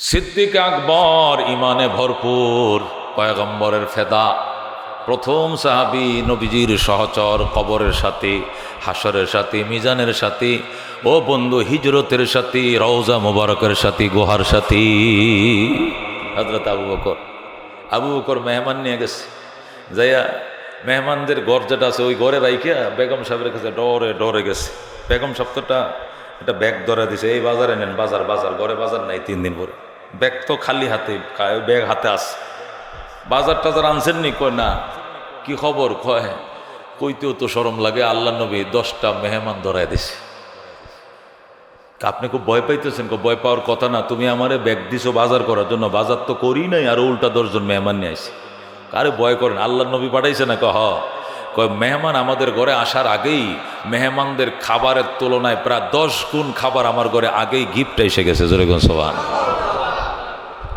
সিদ্দিক আকবর ইমানে ভরপুর, পয়গম্বরের ফেদা, প্রথম সাহাবী, নবীজির সহচর, কবরের সাথী, হাসরের সাথী, মিজানের সাথী, ও বন্ধু হিজরতের সাথী, রওজা মুবারকের সাথী, গুহার সাথী হযরত আবু বকর মেহমান নিয়ে গেছে। যাইয়া মেহমানদের ঘর যেটা আছে ওই ঘরে রাইখা বেগম সাহেবের কাছে ডরে ডরে গেছে। বেগম সপ্তাহটা একটা ব্যাগ ধরে দিছে, এই বাজারে নেন, বাজার বাজার, ঘরে বাজার নাই 3 দিন পরে। ব্যাগ তো খালি হাতে, ব্যাগ হাতে আস, বাজার টাজার আনছেন নি? কয় না। কি খবর? কয় কইতেও তো শরম লাগে, আল্লাহ নবী 10টা মেহমান ধরায় দিছে। আপনি খুব ভয় পাইতেছেন? ভয় পাওয়ার কথা না, তুমি আমারে ব্যাগ দিছো বাজার করার জন্য, বাজার তো করি নাই, আর উল্টা 10 জন মেহমান নিয়ে আসি। কারে ভয় করেন? আল্লাহ নবী পাঠাইছে না? কয় মেহমান আমাদের ঘরে আসার আগেই মেহমানদের খাবারের তুলনায় প্রায় 10 গুণ খাবার আমার ঘরে আগেই গিফট এসে গেছে। জোরে কোন সুবহানাল্লাহ।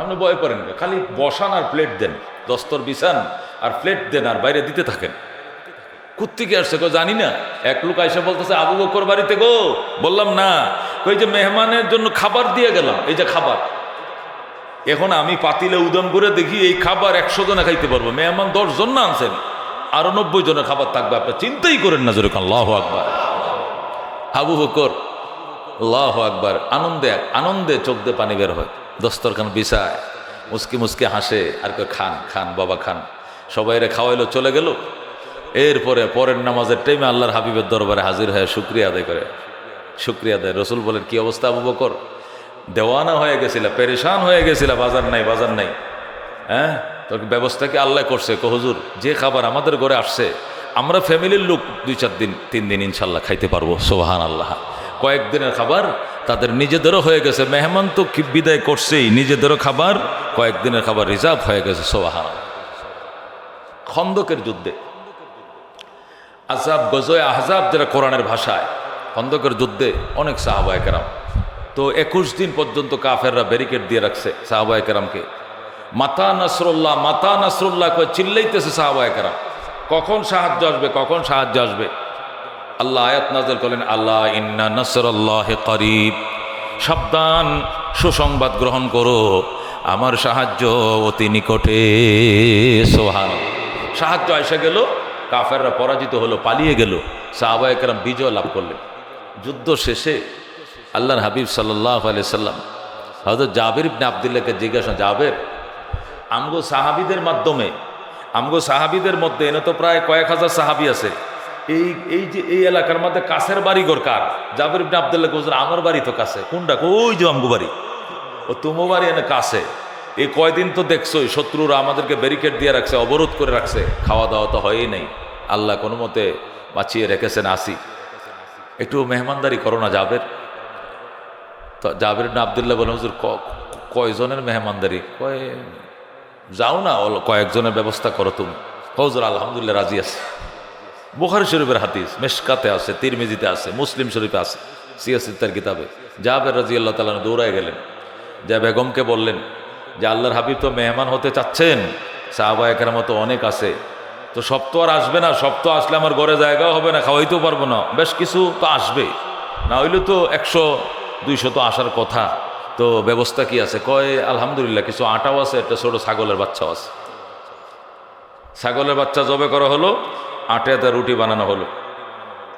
আপনি ভয় করেন? খালি বসান আর প্লেট দেন, দস্তর বিছান আর প্লেট দেন আর বাইরে দিতে থাকেন। কুত্তিকে আসছে? জানি না। এক লোক আইসা বলতেছে আবু বকর বাড়িতে গো। বললাম না। কই যে মেহমানের জন্য খাবার দিয়ে গেলাম, এই যে খাবার। এখন আমি পাতিলে উদম করে দেখি এই খাবার 100 জনে খাইতে পারবো। মেহমান 10 জন না আনছেন, আরো 90 জনের খাবার থাকবে। আপনি চিন্তাই করেন না। যেরকম আল্লাহু আকবার। আবু বকর আল্লাহু আকবার, আনন্দে আনন্দে চোখ দিয়ে পানি বের হয়। দস্তরখান বিছায়, মুসকি মুসকি হাসে, আর কেউ খান খান বাবা খান। সবাইরে খাওয়াইলো, চলে গেল। এরপরে পরের নামাজের টাইমে আল্লাহর হাবিবের দরবারে হাজির হয়ে শুকরিয়া আদায় করে। শুকরিয়া আদায়। রসুল বলেন, কি অবস্থা আবু বকর? দেওয়ানা হয়ে গেছিল, পেরেশান হয়ে গেছিল, বাজার নাই বাজার নাই। হ্যাঁ, তোর ব্যবস্থা কি আল্লাহ করছে? হুজুর, যে খাবার আমাদের ঘরে আসছে, আমরা ফ্যামিলির লোক 2-4 দিন 3 দিন ইনশাল্লাহ খাইতে পারবো। সুবহানাল্লাহ। কয়েকদিনের খাবার তাদের নিজেদেরও হয়ে গেছে। মেহমান তো কি বিদায় করছেই, নিজেদেরও খাবার, কয়েকদিনের খাবার রিজার্ভ হয়ে গেছে। সুবহানাল্লাহ। খন্দকের যুদ্ধে, আযাব, গজওয়ে আহজাব যেটা কোরআনের ভাষায়, খন্দকের যুদ্ধে অনেক সাহাবায়ে কেরাম, তো 21 দিন পর্যন্ত কাফেররা ব্যারিকেড দিয়ে রাখছে সাহাবায়ে কেরামকে। মাতা নাসরুল্লাহ, মাতা নাসরুল্লাহ করে চিল্লাইতেছে সাহাবায়ে কেরাম, কখন সাহায্য আসবে, কখন সাহায্য আসবে। আল্লাহ আয়াত নাযিল করলেন, আল্লাহ ইন্না নাসরাল্লাহি করিব, সাবধান, সুসংবাদ গ্রহণ করো, আমার সাহায্য অতি নিকটে। সুবহানাল্লাহ। সাহায্য এসে গেল, কাফেররা পরাজিত হলো, পালিয়ে গেল, সাহাবায়ে কেরাম বিজয় লাভ করলেন। যুদ্ধ শেষে আল্লাহর হাবিব সাল্লাল্লাহু আলাইহি সাল্লাম হযরত জাবির ইবনে আব্দুল্লাহকে জিজ্ঞাসা, জাবের, আমগো সাহাবীদের মাধ্যমে, আমগো সাহাবীদের মধ্যে এনে তো প্রায় কয়েক হাজার সাহাবী আছে, এই যে এই এলাকার মধ্যে কাছের বাড়িঘর কার? জাবির ইবনে আব্দুল্লাহ বলছেন, আমার বাড়ি তো কাছে। কোনটা? ওই যে আমগো বাড়ি। ও তোমার বাড়ি এনে কাছে? এই কয়দিন তো দেখছোই শত্রুরা আমাদেরকে ব্যারিকেড দিয়ে রাখছে, অবরোধ করে রাখছে, খাওয়া দাওয়া তো হয়ই নাই, আল্লাহ কোনো মতে বাঁচিয়ে রেখেছেন, আসি, একটু মেহমানদারি করো না জাবের। তো জাবির ইবনে আব্দুল্লাহ বলেন, হুজুর কয়জনের মেহমানদারি? কয় যাও না, কয়েকজনের ব্যবস্থা করো তুমি। হুজুর আলহামদুলিল্লাহ রাজি আছে। বুখারী শরীফের হাদিস, মেশকাতে আছে, তিরমিজিতে আছে, মুসলিম শরীফে আছে, সিয়াসিত্তার কিতাবে। জাবের রাদিয়াল্লাহু তাআলা দৌড়ায় গেলেন, যা বেগমকে বললেন যে আল্লাহর হাবিব তো মেহমান হতে চাচ্ছেন, সাহাবায়ে কেরাম তো অনেক আছে, তো সব তো আর আসবে না, সব তো আসলে আমার ঘরে জায়গাও হবে না, খাওয়াইতেও পারবো না, বেশ কিছু তো আসবে, না হইলে তো 100-200 তো আসার কথা, তো ব্যবস্থা কি আছে? কয় আলহামদুলিল্লাহ, কিছু আটাও আছে, একটা ছোট ছাগলের বাচ্চাও আছে। ছাগলের বাচ্চা জবে করা হলো, আটাতে রুটি বানানো হলো,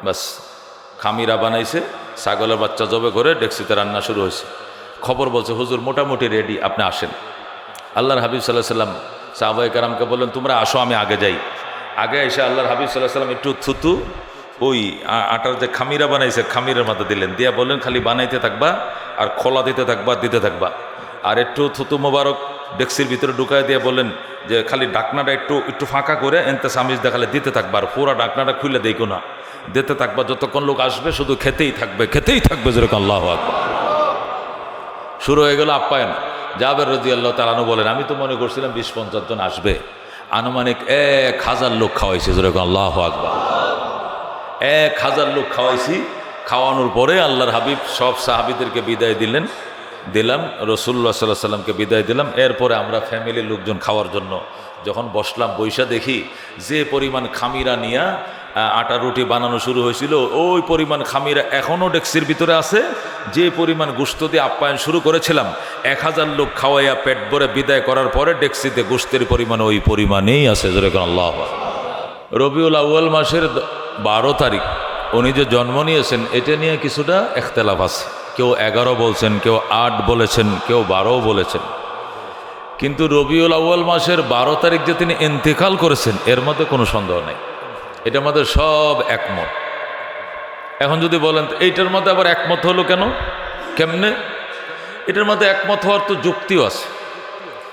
বাস খামিরা বানাইছে, ছাগলের বাচ্চা জবে করে ডেকসিতে রান্না শুরু হয়েছে। খবর বলছে, হুজুর মোটামুটি রেডি, আপনি আসেন। আল্লাহর হাবিব সাল্লাল্লাহু আলাইহি সাল্লাম সাহাবায়ে কেরামকে বললেন, তোমরা আসো, আমি আগে যাই। আগে এসে আল্লাহর হাবিব সাল্লাল্লাহু আলাইহি সাল্লাম একটু থুতু ওই আটার যে খামিরা বানাইছে খামিরের মধ্যে দিলেন, দিয়া বললেন, খালি বানাইতে থাকবা আর খোলা দিতে থাকবা। আর একটু থুতু মোবারক ডেক্সির ভিতরে ঢুকায় দিয়ে বললেন যে খালি ডাকনাটা একটু ফাঁকা করে এনতে সামিজ দেখালে দিতে থাকবা, আর পুরা ডাকনাটা খুলে দেখো না, দিতে থাকবা, যতক্ষণ লোক আসবে শুধু খেতেই থাকবে। যেরকম আল্লাহু আকবার। শুরু হয়ে গেল আপ্যায়ন। জাবের রাদিয়াল্লাহু তাআলা আনহু বলেন, আমি তো মনে করছিলাম 20-50 জন আসবে, আনুমানিক 1000 লোক খাওয়াইছে। যেরকম আল্লাহু আকবার। 1000 লোক খাওয়াইছি। খাওয়ানোর পরে আল্লাহর হাবিব সব সাহাবীদেরকে বিদায় দিলাম, রাসূলুল্লাহ সাল্লাল্লাহু আলাইহি সাল্লামকে বিদায় দিলাম। এরপরে আমরা ফ্যামিলির লোকজন খাওয়ার জন্য যখন বসলাম, বৈশা দেখি যে পরিমাণ খামিরা নিয়া আটা রুটি বানানো শুরু হয়েছিল, ওই পরিমাণ খামিরা এখনও ডেক্সির ভিতরে আছে। যে পরিমাণ গোশত দিয়ে আপ্যায়ন শুরু করেছিলাম, 1000 লোক খাওয়াইয়া পেট ভরে বিদায় করার পরে ডেক্সিতে গোশতের পরিমাণ ওই পরিমাণেই আছে। যেরকম আল্লাহ। রবিউল আউয়াল মাসের 12 তারিখ উনি যে জন্ম নিয়েছেন, এটা নিয়ে কিছুটা ইখতিলাফ আছে। কেউ 11 বলছেন, কেউ 8 বলেছেন, কেউ 12 বলেছেন। কিন্তু রবিউল আউয়াল মাসের 12 তারিখ যে তিনি ইন্তেকাল করেছেন, এর মধ্যে কোনো সন্দেহ নেই। এটার মধ্যে সব একমত। এখন যদি বলেন এইটার মধ্যে আবার একমত হলো কেন, কেমনে? এটার মধ্যে একমত হওয়ার তো যুক্তিও আছে।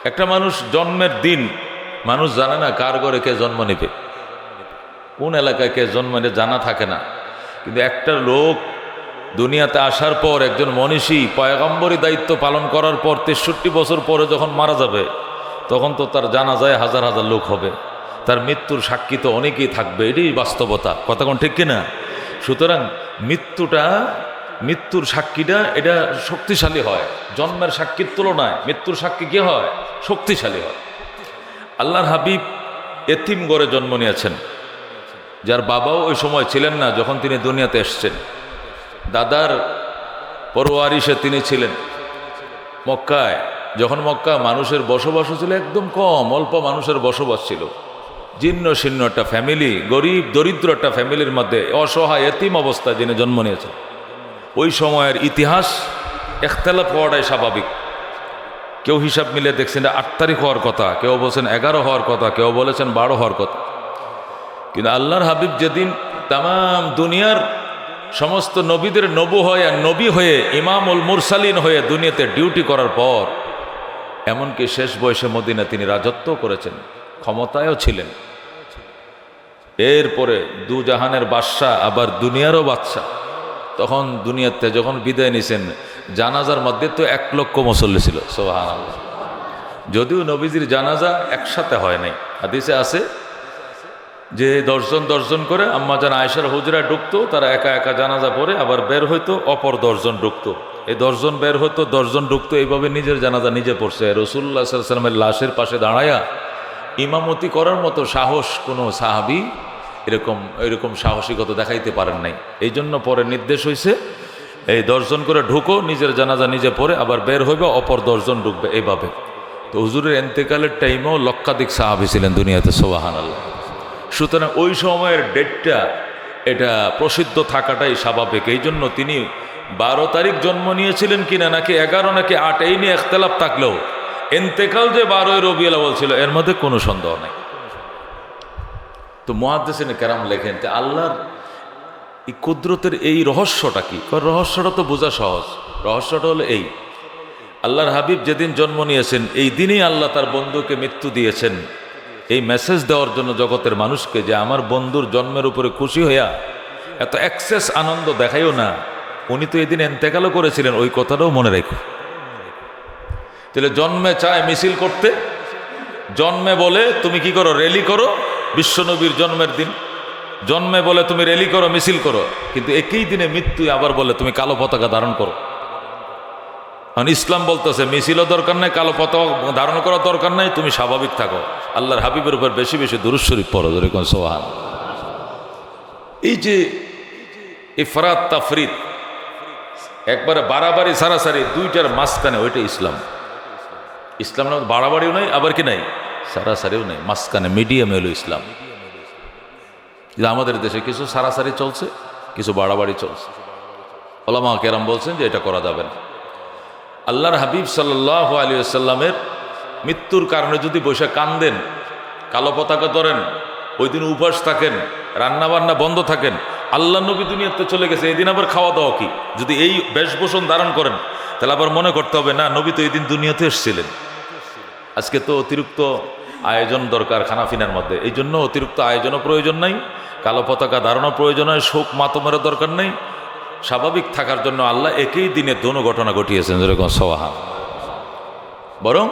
একটা মানুষ জন্মের দিন মানুষ জানে না কার ঘরে কে জন্ম নেবে, কোন এলাকায় কে জন্ম নেবে জানা থাকে না। কিন্তু একটা লোক দুনিয়াতে আসার পর, একজন মনীষী পয়গম্বরী দায়িত্ব পালন করার পর 63 বছর পরে যখন মারা যাবে, তখন তো তার জানাজায় হাজার হাজার লোক হবে, তার মৃত্যুর সাক্ষী তো অনেকেই থাকবে। এটাই বাস্তবতা, কথা কোন ঠিক কিনা? সুতরাং মৃত্যুর সাক্ষীটা এটা শক্তিশালী হয়। জন্মের সাক্ষীর তুলনায় মৃত্যুর সাক্ষী কি হয়? শক্তিশালী হয়। আল্লাহর হাবিব এতিম ঘরে জন্ম নিয়েছেন, যার বাবাও ওই সময় ছিলেন না যখন তিনি দুনিয়াতে এসছেন। দাদার পরওয়ারিশে তিনি ছিলেন মক্কায়। যখন মক্কা মানুষের বসবাস ছিল একদম কম, অল্প মানুষের বসবাস ছিল, জীর্ণ শীর্ণ একটা ফ্যামিলি, গরিব দরিদ্র একটা ফ্যামিলির মধ্যে অসহায় এতিম অবস্থায় যিনি জন্ম নিয়েছেন। ওই সময়ের ইতিহাস ইখতিলাফ হওয়াটাই স্বাভাবিক। কেউ হিসাব মিলে দেখছেন 8 তারিখ হওয়ার কথা, কেউ বলছেন 11 হওয়ার কথা, কেউ বলেছেন 12 হওয়ার কথা। কিন্তু আল্লাহর হাবিব যেদিন তাম দুনিয়ার সমস্ত নবীদের নবী হয়ে ইমামুল মুরসালিন হয়ে দুনিয়াতে ডিউটি করার পর, এমনকি শেষ বয়সে মদিনা তিনি রাজত্ব করেছেন, ক্ষমতায়ও ছিলেন। এরপরে দু জাহানের বাদশা আবার দুনিয়ারও বাদশা। তখন দুনিয়াতে যখন বিদায় নিছেন, জানাজার মধ্যে তো 1 লক্ষ মুসল্লি ছিল, সুবহানাল্লাহ। যদিও নবীজির জানাজা একসাথে হয় নাই, হাদিসে আছে যে 10 জন করে আম্মাজান আয়েশার হুজরায় ঢুকতো, তারা একা একা জানাজা পড়ে আবার বের হইতো, অপর 10 জন ঢুকতো। এই 10 জন বের হইতো, 10 জন ঢুকতো, এইভাবে নিজের জানাজা নিজে পড়ছে। রাসূলুল্লাহ সাল্লাল্লাহু আলাইহি ওয়াসাল্লামের লাশের পাশে দাঁড়ায়া ইমামতি করার মতো সাহস কোনো সাহাবী এরকম সাহসিকতা দেখাইতে পারেন নাই। এই জন্য পরে নির্দেশ হয়েছে, এই 10 জন করে ঢুকো, নিজের জানাজা নিজে পড়ে আবার বের হইবে, অপর 10 জন ঢুকবে, এইভাবে। তো হুজুরের ইন্তেকালের টাইমেও লক্ষাধিক সাহাবী ছিলেন দুনিয়াতে, সুবহানাল্লাহ। সুতরাং ওই সময়ের ডেটটা এটা প্রসিদ্ধ থাকাটাই স্বাভাবিক। এই জন্য তিনি 12 তারিখ জন্ম নিয়েছিলেন কিনা, নাকি 11 নাকি 8, এই নিয়ে ইখতিলাফ থাকলেও ইন্তেকাল যে 12 রবিউল আউয়াল ছিল, এর মধ্যে কোনো সন্দেহ নাই। তো মুহাদ্দিসিনে কেরাম লেখেন যে আল্লাহর এই কুদরতের এই রহস্যটা কি? রহস্যটা তো বোঝা সহজ। রহস্যটা হলো এই, আল্লাহর হাবিব যেদিন জন্ম নিয়েছেন, এই দিনই আল্লাহ তার বন্ধুকে মৃত্যু দিয়েছেন, এই মেসেজ দেওয়ার জন্য জগতের মানুষকে যে আমার বন্ধুর জন্মের উপরে খুশি হইয়া এত এক্সেস আনন্দ দেখাইও না, উনি তো এদিন ইন্তেকালও করেছিলেন, ওই কথাটাও মনে রেখো। তাহলে জন্মে চায় মিছিল করতে, জন্মে বলে তুমি কি করো, র্যালি করো বিশ্বনবীর জন্মের দিন, জন্মে বলে তুমি র্যালি করো, মিছিল করো, কিন্তু একই দিনে মৃত্যু আবার বলে তুমি কালো পতাকা ধারণ করো। কারণ ইসলাম বলতেছে মিছিলও দরকার নাই, কালো পতাকা ধারণ করার দরকার নাই, তুমি স্বাভাবিক থাকো, আল্লাহর হাবিবের উপর বেশি বেশি দুরূদ শরীফ পড়ো, যেরকম সুবহান। এই যে ইফরাত তাফরিদ, একবারে বাড়াবাড়ি সারাসারি, দুইটার মাঝখানে, ওইটা ইসলাম। ইসলাম না বাড়াবাড়িও নাই, আবার কি নাই, সারাসারিও নাই, মাঝখানে মিডিয়ামে হলো ইসলাম। আমাদের দেশে কিছু সারাসারি চলছে, কিছু বাড়াবাড়ি চলছে। ওলামা কেরাম বলছেন যে এটা করা যাবে না। আল্লাহর হাবিব সাল্লাল্লাহু আলাইহি ওয়াসাল্লামের মৃত্যুর কারণে যদি বসে কান্দেন, কালো পতাকা ধরেন, ওই দিন উপবাস থাকেন, রান্না বান্না বন্ধ থাকেন, আল্লাহ নবী দুনিয়াতে চলে গেছে, এই দিন আবার খাওয়া দাওয়া কি? যদি এই বেশভূষণ ধারণ করেন, তাহলে আবার মনে করতে হবে না নবী তো এই দিন দুনিয়াতে এসেছিলেন। আজকে তো অতিরিক্ত আয়োজন দরকার খানাফিনার মধ্যে, এই জন্য অতিরিক্ত আয়োজনও প্রয়োজন নাই, কালো পতাকা ধারণও প্রয়োজন হয়, শোক মাতমেরও দরকার নেই। স্বাভাবিক থাকার জন্য আল্লাহ একই দিনে দোনো ঘটনা ঘটিয়েছেন, যেরকম সুবহান। বরং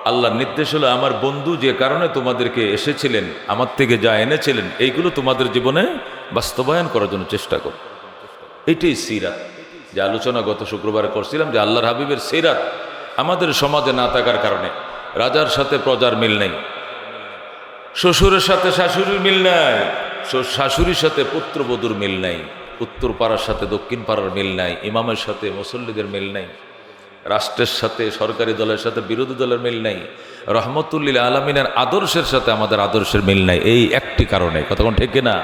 আল্লাহর নির্দেশ হলো আমার বন্ধু যে কারণে তোমাদেরকে এসেছিলেন, আমার থেকে যা এনেছিলেন, এইগুলো তোমাদের জীবনে বাস্তবায়ন করার জন্য চেষ্টা করো। এইটাই সিরাত, যে আলোচনা গত শুক্রবারে করছিলাম, যে আল্লাহর হাবিবের সিরাত আমাদের সমাজে না থাকার কারণে রাজার সাথে প্রজার মিল নেই, শ্বশুরের সাথে শাশুড়ির মিল নাই, শাশুড়ির সাথে পুত্রবধূর মিল নাই, উত্তর পাড়ার সাথে দক্ষিণ পাড়ার মিল নাই, ইমামের সাথে মুসল্লিদের মিল নাই, রাষ্ট্রের সাথে সরকারি দলের সাথে বিরোধী দলের মিল নাই, রহমতুল্লিল আলমিনের আদর্শের সাথে আমাদের আদর্শের মিল নাই। এই একটি কারণে, কতক্ষণ ঠিক না?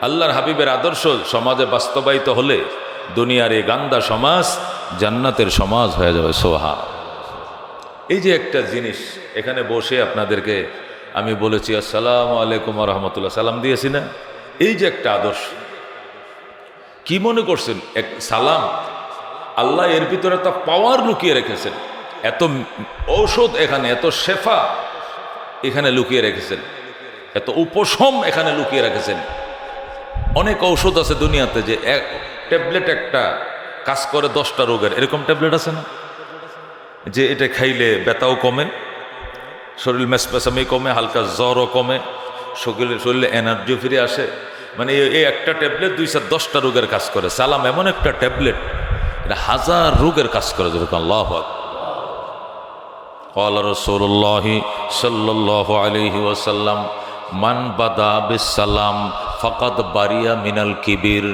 আল্লাহর হাবিবের আদর্শ সমাজে বাস্তবায়িত হলে দুনিয়ার এই গান্দা সমাজ জান্নাতের সমাজ হয়ে যাবে। সোহা। এই যে একটা জিনিস, এখানে বসে আপনাদেরকে আমি বলেছি আসসালামু আলাইকুম রহমতুল্লাহ, সালাম দিয়েছি না? এই যে একটা আদর্শ, কি মনে করছেন এক সালাম? আল্লাহ এর ভিতরে একটা পাওয়ার লুকিয়ে রেখেছেন, এত ঔষধ এখানে, এত শেফা এখানে লুকিয়ে রেখেছেন, এত উপশম এখানে লুকিয়ে রেখেছেন। অনেক ঔষধ আছে দুনিয়াতে যে এক ট্যাবলেট একটা কাজ করে 10টা রোগের, এরকম ট্যাবলেট আছে না? যে এটা খাইলে ব্যথাও কমে, শরীর মেসপেসামি কমে, হালকা জ্বরও কমে, শরীরে এনার্জিও ফিরে আসে। মানে এই একটা ট্যাবলেট 210টা রোগের কাজ করে। সালাম এমন একটা ট্যাবলেট, এটা 1000 রোগের কাজ করে। যেরকম আল্লাহু আকবার। ক্বালা রাসূলুল্লাহি সাল্লাল্লাহু আলাইহি ওয়াসাল্লাম মান বাদা বিসসালাম ফাকাদ বারিয়া মিনাল কিবির।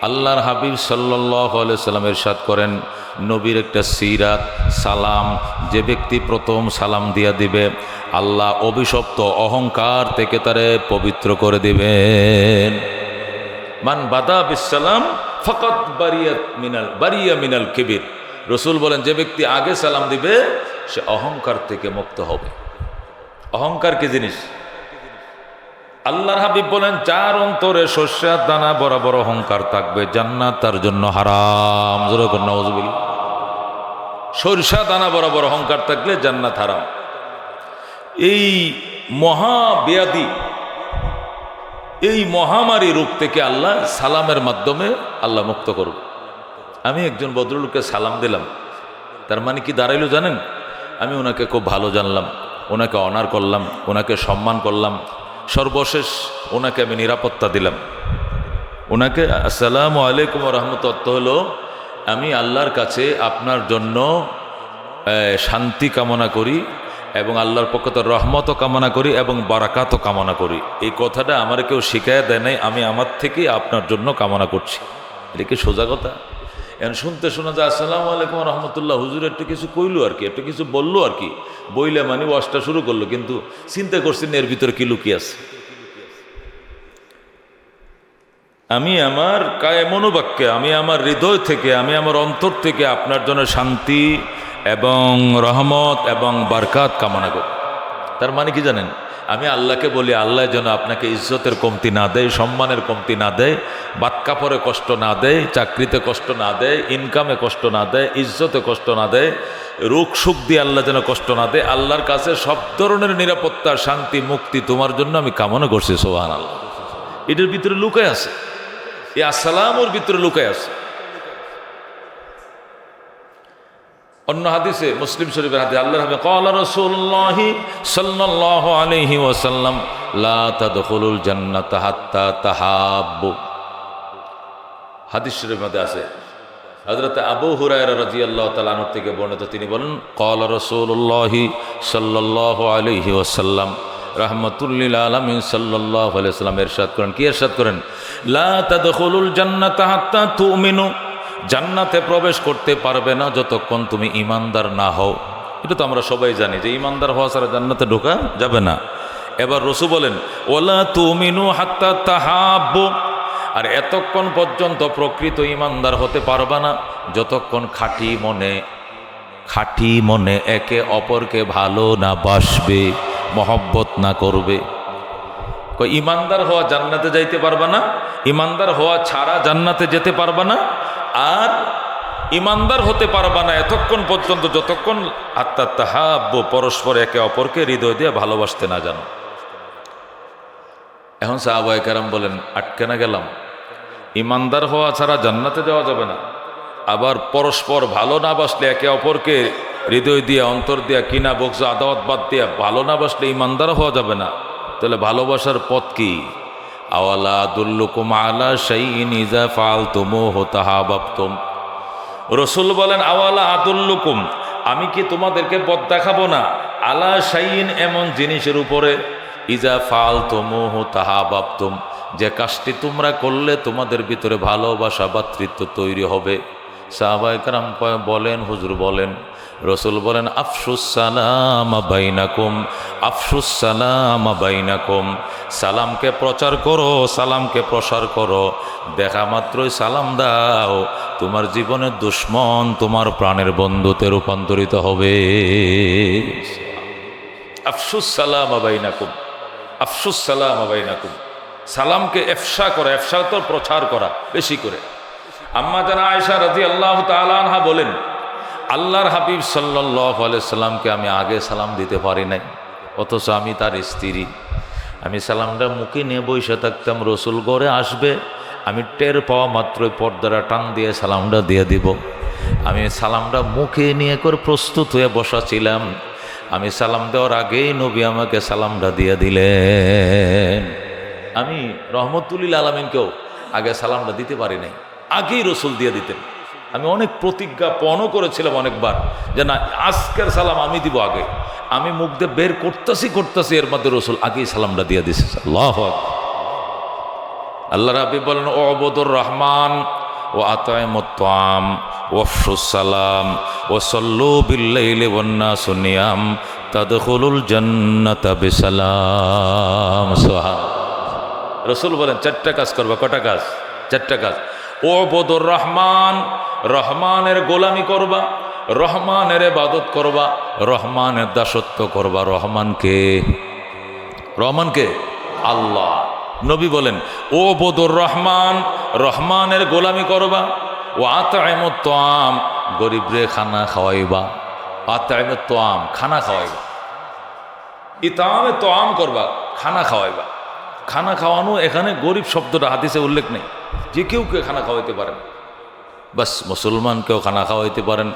আল্লাহর হাবিব সাল্লাল্লাহু আলাইহি ওয়াসাল্লাম ইরশাদ করেন, নবীর একটা সিরাত সালাম, যে ব্যক্তি প্রথম সালাম দিয়া দিবে আল্লাহ অভিশপ্ত অহংকার থেকে তারে পবিত্র করে দিবেন। মান বাদা বিসসালাম ফাকাদ বারিয়া মিনাল কিবির। রাসূল বলেন, যে ব্যক্তি আগে সালাম দিবে সে অহংকার থেকে মুক্ত হবে। অহংকার কি জিনিস? আল্লাহর হাবিব বলেন, যার অন্তরে শস্যের দানা বরাবর অহংকার থাকবে জান্নাত তার জন্য হারাম। জোরে বলুন নাউযুবিল্লাহ। সরিষা দানা বরাবর অহংকার থাকলে জান্নাত হারাম। এই মহাব্যাধি, এই মহামারী রোগ থেকে আল্লাহ সালামের মাধ্যমে আল্লাহ মুক্ত করবে। আমি একজন ভদ্রলোককে সালাম দিলাম, তার মানে কি দাঁড়াইলো জানেন? আমি ওনাকে খুব ভালো জানলাম, ওনাকে অনার করলাম, ওনাকে সম্মান করলাম, সর্বশেষ ওনাকে আমি নিরাপত্তা দিলাম। ওনাকে আসসালামু আলাইকুম রহমতুল্লাহ হলো, আমি আল্লাহর কাছে আপনার জন্য শান্তি কামনা করি এবং আল্লাহর পক্ষ থেকে রহমতও কামনা করি এবং বারাকাতও কামনা করি। এই কথাটা আমার কেউ শিখাইয়া দেয় নাই, আমি আমার থেকেই আপনার জন্য কামনা করছি। এটা কি সোজা কথা? এখন শুনতে শোনা যায় আসসালামু আলাইকুম রহমতুল্লাহ, হুজুর একটু কিছু কইলো আর কি, একটু কিছু বললো আর কি, বইলে মানে ওয়াজটা শুরু করলো, কিন্তু চিন্তা করছেন এর ভিতরে কি লুকিয়ে আছে। আমি আমার কায়ে মনোবাক্যে, আমি আমার হৃদয় থেকে, আমি আমার অন্তর থেকে আপনার জন্য শান্তি এবং রহমত এবং বারকাত কামনা করি। তার মানে কি জানেন? আমি আল্লাহকে বলি, আল্লাহ যেন আপনাকে ইজ্জতের কমতি না দেয়, সম্মানের কমতি না দেয়, বাত কাপড়ে কষ্ট না দেয়, চাকরিতে কষ্ট না দেয়, ইনকামে কষ্ট না দেয়, ইজ্জতে কষ্ট না দেয়, রোগ সুখ দিয়ে আল্লাহ যেন কষ্ট না দেয়। আল্লাহর কাছে সব ধরনের নিরাপত্তা, শান্তি, মুক্তি তোমার জন্য আমি কামনা করছি। সুবহানাল্লাহ। এটার ভিতরে লুকায় আছে, এই আসসালামের ভিতরে লুকায় আছে। অন্য হাদিসে, মুসলিম শরীফের হাদিসে আল্লাহর হাবিব ক্বালা রাসূলুল্লাহি সাল্লাল্লাহু আলাইহি ওয়াসাল্লাম লা তাদখুলুল জান্নাতা হাত্তা তাহাব্বু। হাদিস শরীফের মধ্যে আছে, হযরত আবু হুরায়রা রাদিয়াল্লাহু তাআলা আনহু থেকে বর্ণিত, তিনি বলেন ক্বালা রাসূলুল্লাহি সাল্লাল্লাহু আলাইহি ওয়াসাল্লাম রাহমাতুল লিল আলামিন সাল্লাল্লাহু আলাইহি ওয়াসাল্লাম ইরশাদ করেন, কি ইরশাদ করেন? লা তাদখুলুল জান্নাতা হাত্তা তুমিনু। জান্নাতে প্রবেশ করতে পারবে না যতক্ষণ তুমি ইমানদার না হও। এটা তো আমরা সবাই জানি যে ইমানদার হওয়া ছাড়া জান্নাতে ঢোকা যাবে না। এবার রাসূল বলেন ওয়ালা তুমিনু হাত্তা তাহাব্বু। আর এতক্ষণ পর্যন্ত প্রকৃত ইমানদার হতে পারবে না যতক্ষণ খাঁটি মনে একে অপরকে ভালো না বাসবে, মহব্বত না করবে। ইমানদার হওয়া জান্নাতে যাইতে পারবে না, ইমানদার হওয়া ছাড়া জান্নাতে যেতে পারবে না, আর ইমানদার হতে পারবা না এতক্ষণ পর্যন্ত যতক্ষণ আত্মা তাহাব্বু, পরস্পর একে অপরকে হৃদয় দিয়ে ভালোবাসতে না জানো। এখন সাহাবায়ে কেরাম বলেন, আটকে না গেলাম, ইমানদার হওয়া ছাড়া জান্নাতে যাওয়া যাবে না, আবার পরস্পর ভালো না বাসলে, একে অপরকে হৃদয় দিয়ে অন্তর দিয়া কিনা বকজ আদাওয়াত বাদ দিয়া ভালো না বাসলে ইমানদার হওয়া যাবে না। তাহলে ভালোবাসার পথ কি? আওয়ালা আদুল্লুকুম আলা শাইইন ইযা ফাআলতুমুহু তাহাব্বাতুম। রাসূল বলেন, আওয়ালা আদুল্লুকুম, আমি কি তোমাদেরকে পথ দেখাবো না? আলা শাইইন, এমন জিনিসের উপরে, ইজা ফালতুমুহু তাহাবাবতুম, যে কাজটি তোমরা করলে তোমাদের ভিতরে ভালোবাসা ভাতৃত্ব তৈরি হবে। সাহাবায়ে কেরাম বলেন, হুজুর বলেন, রসুল বলেন, আফশুস সালাম বাইনাকুম, আফশুস সালাম বাইনাকুম, সালামকে প্রচার করো, সালামকে প্রসার করো। দেখা মাত্রই সালাম দাও, তোমার জীবনের দুশ্মন তোমার প্রাণের বন্ধুতে রূপান্তরিত হবে। আফশুস সালাম বাইনাকুম, আফশুস সালাম বাইনাকুম, সালামকে এফশা করা, এফশা তো প্রচার করা বেশি করে। আম্মা জানা আয়েশা রাদিয়াল্লাহু তাআলা আনহা বলেন, আল্লাহর হাবিব সাল্লাল্লাহু আলাইহি সাল্লামকে আমি আগে সালাম দিতে পারি নাই, অথচ আমি তার স্ত্রী। আমি সালামটা মুখে নিয়ে বসে থাকতাম, রসুল ঘরে আসবে, আমি টের পাওয়া মাত্রই পর্দাটা টান দিয়ে সালামটা দিয়ে দিব। আমি সালামটা মুখে নিয়ে করে প্রস্তুত হয়ে বসা ছিলাম। আমি সালাম দেওয়ার আগেই নবী আমাকে সালামটা দিয়ে দিলেন। আমি রহমতুল্লিল আলামিনকেও আগে সালামটা দিতে পারি নাই, আগেই রসুল দিয়ে দিতেন। আমি অনেক প্রতিজ্ঞা পণও করেছিলাম অনেকবার যে না, আজকের সালাম আমি দিব আগে। আমি মুখ দিয়ে বের করতেছি, এর মধ্যে রসুল আগেই সালামটা দিয়ে দিছে। আল্লাহু আকবার। আল্লাহ রাব্বি বলেন, ওয়াবুদুর রহমান ও আতাইমুত তাআম ওয়াফশুস সালাম ওয়া সাল্লু বিল-লাইলি ওয়ান-নাসু নিয়াম তাদখুলুল জান্নাতা বিসালাম। সুবহানাল্লাহ। রসুল বলেন চারটা কাজ করবা। কটা কাজ? চারটা কাজ। ওয়াবুদুর রহমান, রহমানের গোলামি করবা, রহমানের ইবাদত করবা, রহমানের দাসত্ব করবা। রহমানকে, রহমানকে আল্লাহ। নবী বলেন, ও বদুর রহমান, রহমানের গোলামি করবা। ও আতাইমুত তাআম, গরিবরে খানা খাওয়াইবা। আতাইমুত তাআম, খানা খাওয়াইবা। ইতামে তাআম করবা, খানা খাওয়াইবা। খানা খাওয়ানো, এখানে গরিব শব্দটা হাদিসে উল্লেখ নেই। যে কেউ খানা খাওয়াইতে পারেন, বাস মুসলমানকেও খানা খাওয়াইতে পারেন,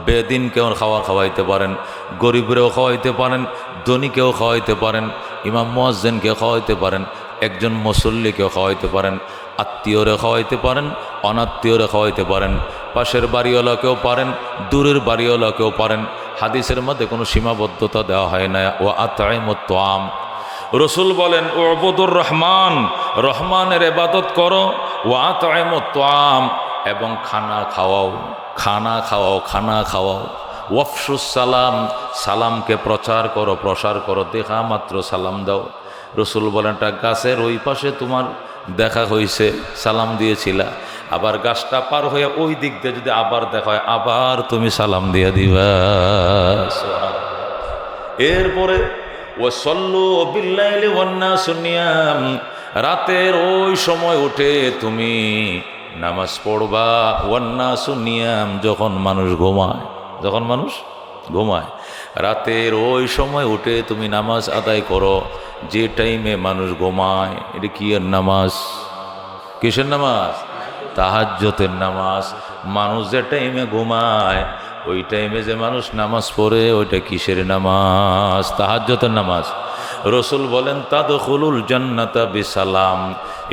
বেদিনকেও খাওয়াইতে পারেন, গরিবরেও খাওয়াইতে পারেন, ধনীকেও খাওয়াইতে পারেন, ইমাম মুয়াজ্জিনকেও খাওয়াইতে পারেন, একজন মুসল্লিকেও খাওয়াইতে পারেন, আত্মীয়রে খাওয়াইতে পারেন, অনাত্মীয়রে খাওয়াইতে পারেন, পাশের বাড়িওয়ালাকেও পারেন, দূরের বাড়িওয়ালাকেও পারেন। হাদিসের মধ্যে কোনো সীমাবদ্ধতা দেওয়া হয় না। ও আতাইমুত তাআম, রসুল বলেন, উবুদুর রহমান, রহমানের ইবাদত করো। ও আতাইমুত তাআম, এবং খানা খাওয়াও, খানা খাওয়াও, খানা খাওয়াও। ওয়াফশুস সালাম, সালামকে প্রচার করো, প্রসার করো। দেখা মাত্র সালাম দাও। রসুল বলেন, একটা গাছের ওই পাশে তোমার দেখা হয়েছে, সালাম দিয়েছিলা, আবার গাছটা পার হয়ে ওই দিক দিয়ে যদি আবার দেখা হয়, আবার তুমি সালাম দিয়ে দিবা। এরপরে ও সল্লু বিল-লাইলি ওয়ান-নাসু নিয়াম, রাতের ওই সময় উঠে তুমি নামাজ পড়বা। ওয়ান-নাসু নিয়াম, যখন মানুষ ঘুমায়, যখন মানুষ ঘুমায়, রাতের ওই সময় উঠে তুমি নামাজ আদায় করো। যে টাইমে মানুষ ঘুমায়, এটা কি এর নামাজ? কিসের নামাজ? তাহাজ্জুদের নামাজ। মানুষ যে টাইমে ঘুমায়, ওই টাইমে যে মানুষ নামাজ পড়ে, ওইটা কিসের নামাজ? তাহাজ্জুদের নামাজ। রসুল বলেন, তাদখুলুল জান্নাতা বিসালাম,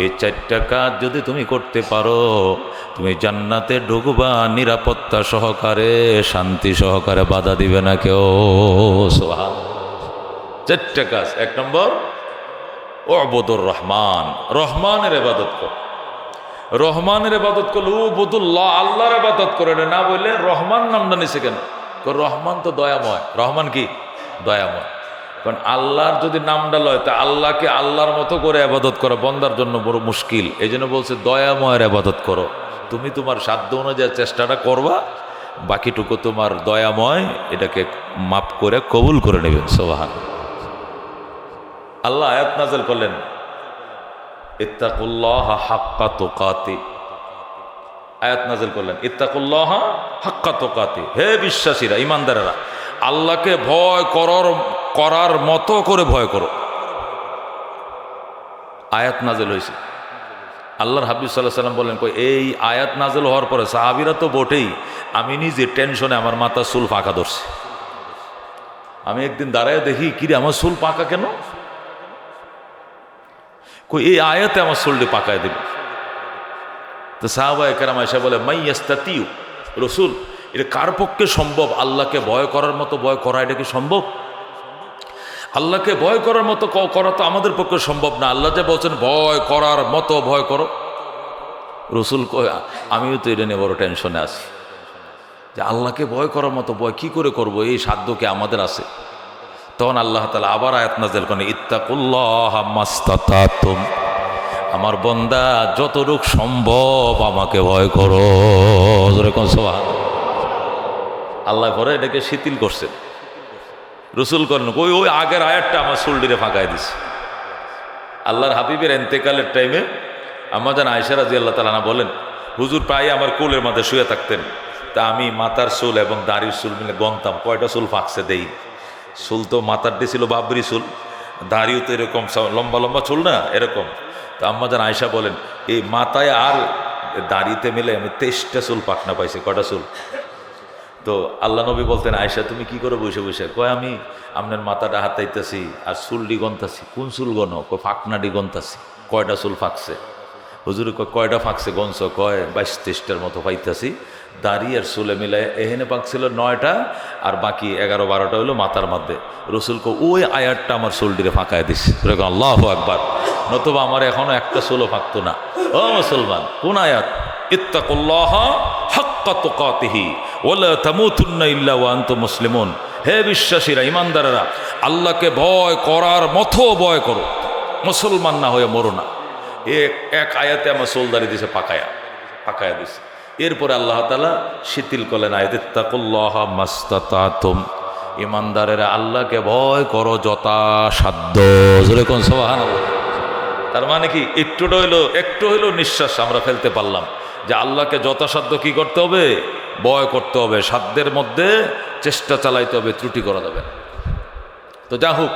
এই চারটা কাজ যদি তুমি করতে পারো, তুমি জান্নাতে ঢুকবা নিরাপত্তা সহকারে, শান্তি সহকারে, বাধা দিবে না কেউ। সুবহানাল্লাহ। চারটা কাজ। এক নম্বর, উবুদুর রহমান, রহমানের ইবাদত কর। রহমানের ইবাদত করলে উবুদুল্লাহ, আল্লাহর ইবাদত করে না বললে রহমান নামটা নিছে কেন? রহমান তো দয়াময়। রহমান কি? দয়াময়। কারণ আল্লাহর যদি নামটা লয়, তা আল্লাহকে আল্লাহর মতো করে ইবাদত করা বন্দার জন্য বড় মুশকিল। এই জন্য বলছে দয়াময়ের ইবাদত করো। তুমি তোমার সাধ্য অনুযায়ী চেষ্টাটা করবা, বাকিটুকু তোমার দয়াময় এটাকে মাফ করে কবুল করে নেবেন। সুবহানাল্লাহ। আল্লাহ আয়াত নাযিল করলেন, ইত্তাকুল্লাহা হাক্কা তুকাতি। আয়াত নাযিল করলেন, ইত্তাকুল্লাহা হাক্কা তুকাতি। হে বিশ্বাসীরা, ইমানদারেরা, আল্লাহকে ভয় করার মতো করে ভয় করো। আয়াত নাযিল হয়েছে। আল্লাহর হাবিব সাল্লাল্লাহু আলাইহি ওয়াসাল্লাম বলেন, এই আয়াত নাযিল হওয়ার পরে সাহাবীরা তো বটেই, আমি নিজে টেনশনে আমার মাথা চুল পাকা ধরছে। আমি একদিন দাঁড়ায় দেখি, কিরে আমার চুল পাকা কেন? এই আয়াতে আমার চুলটি পাকায় দেবে। তো সাহাবায়ে কেরাম এসে বলে, মাই ইয়াস্তাতিউ, রসুল এটা কার পক্ষে সম্ভব? আল্লাহকে ভয় করার মতো ভয় করা, এটা কি সম্ভব? আল্লাহকে ভয় করার মতো করা তো আমাদের পক্ষে সম্ভব না। আল্লাহ যে বলছেন ভয় করার মতো ভয় করো, রসুল কয় আমিও তো এটা নিয়ে বড় টেনশনে আছি যে আল্লাহকে ভয় করার মতো ভয় কি করে করব, এই সাধ্য কি আমাদের আছে? তখন আল্লাহ তাআলা আবার আয়াত নাযিল করেন, ইত্তাকুল্লাহা মাস্তাতাতুম, আমার বান্দা যতটুকু সম্ভব আমাকে ভয় করো। যেরকম সুবহানাল্লাহ, আল্লাহ পরে এটাকে শিথিল করছেন। রসুল করেন ওই আগের আয়াতটা আমার সুলডিরে ফাঁকায় দিছে। আল্লাহর হাবিবের ইন্তেকালের টাইমে আম্মাজান আয়েশা রাদিয়াল্লাহু তাআলা বলেন, হুজুর প্রায় আমার কোলের মধ্যে শুয়ে থাকতেন, তা আমি মাথার চুল এবং দাড়ির চুল মিলে গনতাম কয়টা চুল ফাঁকছে দেই। চুল তো মাথারটি ছিল বাবরি চুল, দাড়িও তো এরকম লম্বা লম্বা চুল না এরকম। তো আম্মাজান আয়েশা বলেন এই মাথায় আর দাড়িতে মিলে আমি 23টা চুল পাকনা পাইছি। কয়টা চুল? তো আল্লাহ নবী বলতেন, আয়েশা তুমি কি করে বসে বসে? কয় আমি আপনার মাথাটা হাতাইতেছি আর চুলডি গন্তাছি। কোন চুল গণ? ফাঁকনাডি গন্তাছি, কয়টা চুল ফাঁকছে। হুজুর কয়টা ফাঁকছে গঞ্চ? কয় 22-23টার মতো পাইতেছি। দাড়ি আর চুলে মিলায় এখানে পাকছিল 9টা, আর বাকি 11-12টা হলো মাথার মধ্যে। রসুলকে ওই আয়াতটা আমার চুলডিরে ফাঁকায় দিচ্ছে। আল্লাহু আকবার, নতুবা আমার এখনো একটা চুলও ফাঁকতো না। ও মুসলমান, কোন আয়াত? ইত্তাকুল্লাহা হাক্কা তুকাতিহি ওয়ালা তামুতুন্না ইল্লা ওয়া আনতুম মুসলিমুন। হে বিশ্বাসীরা, ইমানদারেরা, আল্লাহকে ভয় করার মতো ভয় করো, মুসলমান না হয়ে মরো না। এক আয়াতে আমার সোলদারি দিছে পাকায়া দিছে। এরপরে আল্লাহ তাআলা শিথিল করলেন আয়াত, ইত্তাকুল্লাহা মাস্তাতাতুম, ইমানদারেরা আল্লাহকে ভয় করো যথাসাধ্য। যেরকম সুবহানাল্লাহ। তার মানে কি একটু হইলো নিঃশ্বাস আমরা ফেলতে পারলাম যে আল্লাহকে যথাসাধ্য কি করতে হবে? ভয় করতে হবে, সাধ্যের মধ্যে চেষ্টা চালাইতে হবে, ত্রুটি করা যাবে না। তো যা হোক,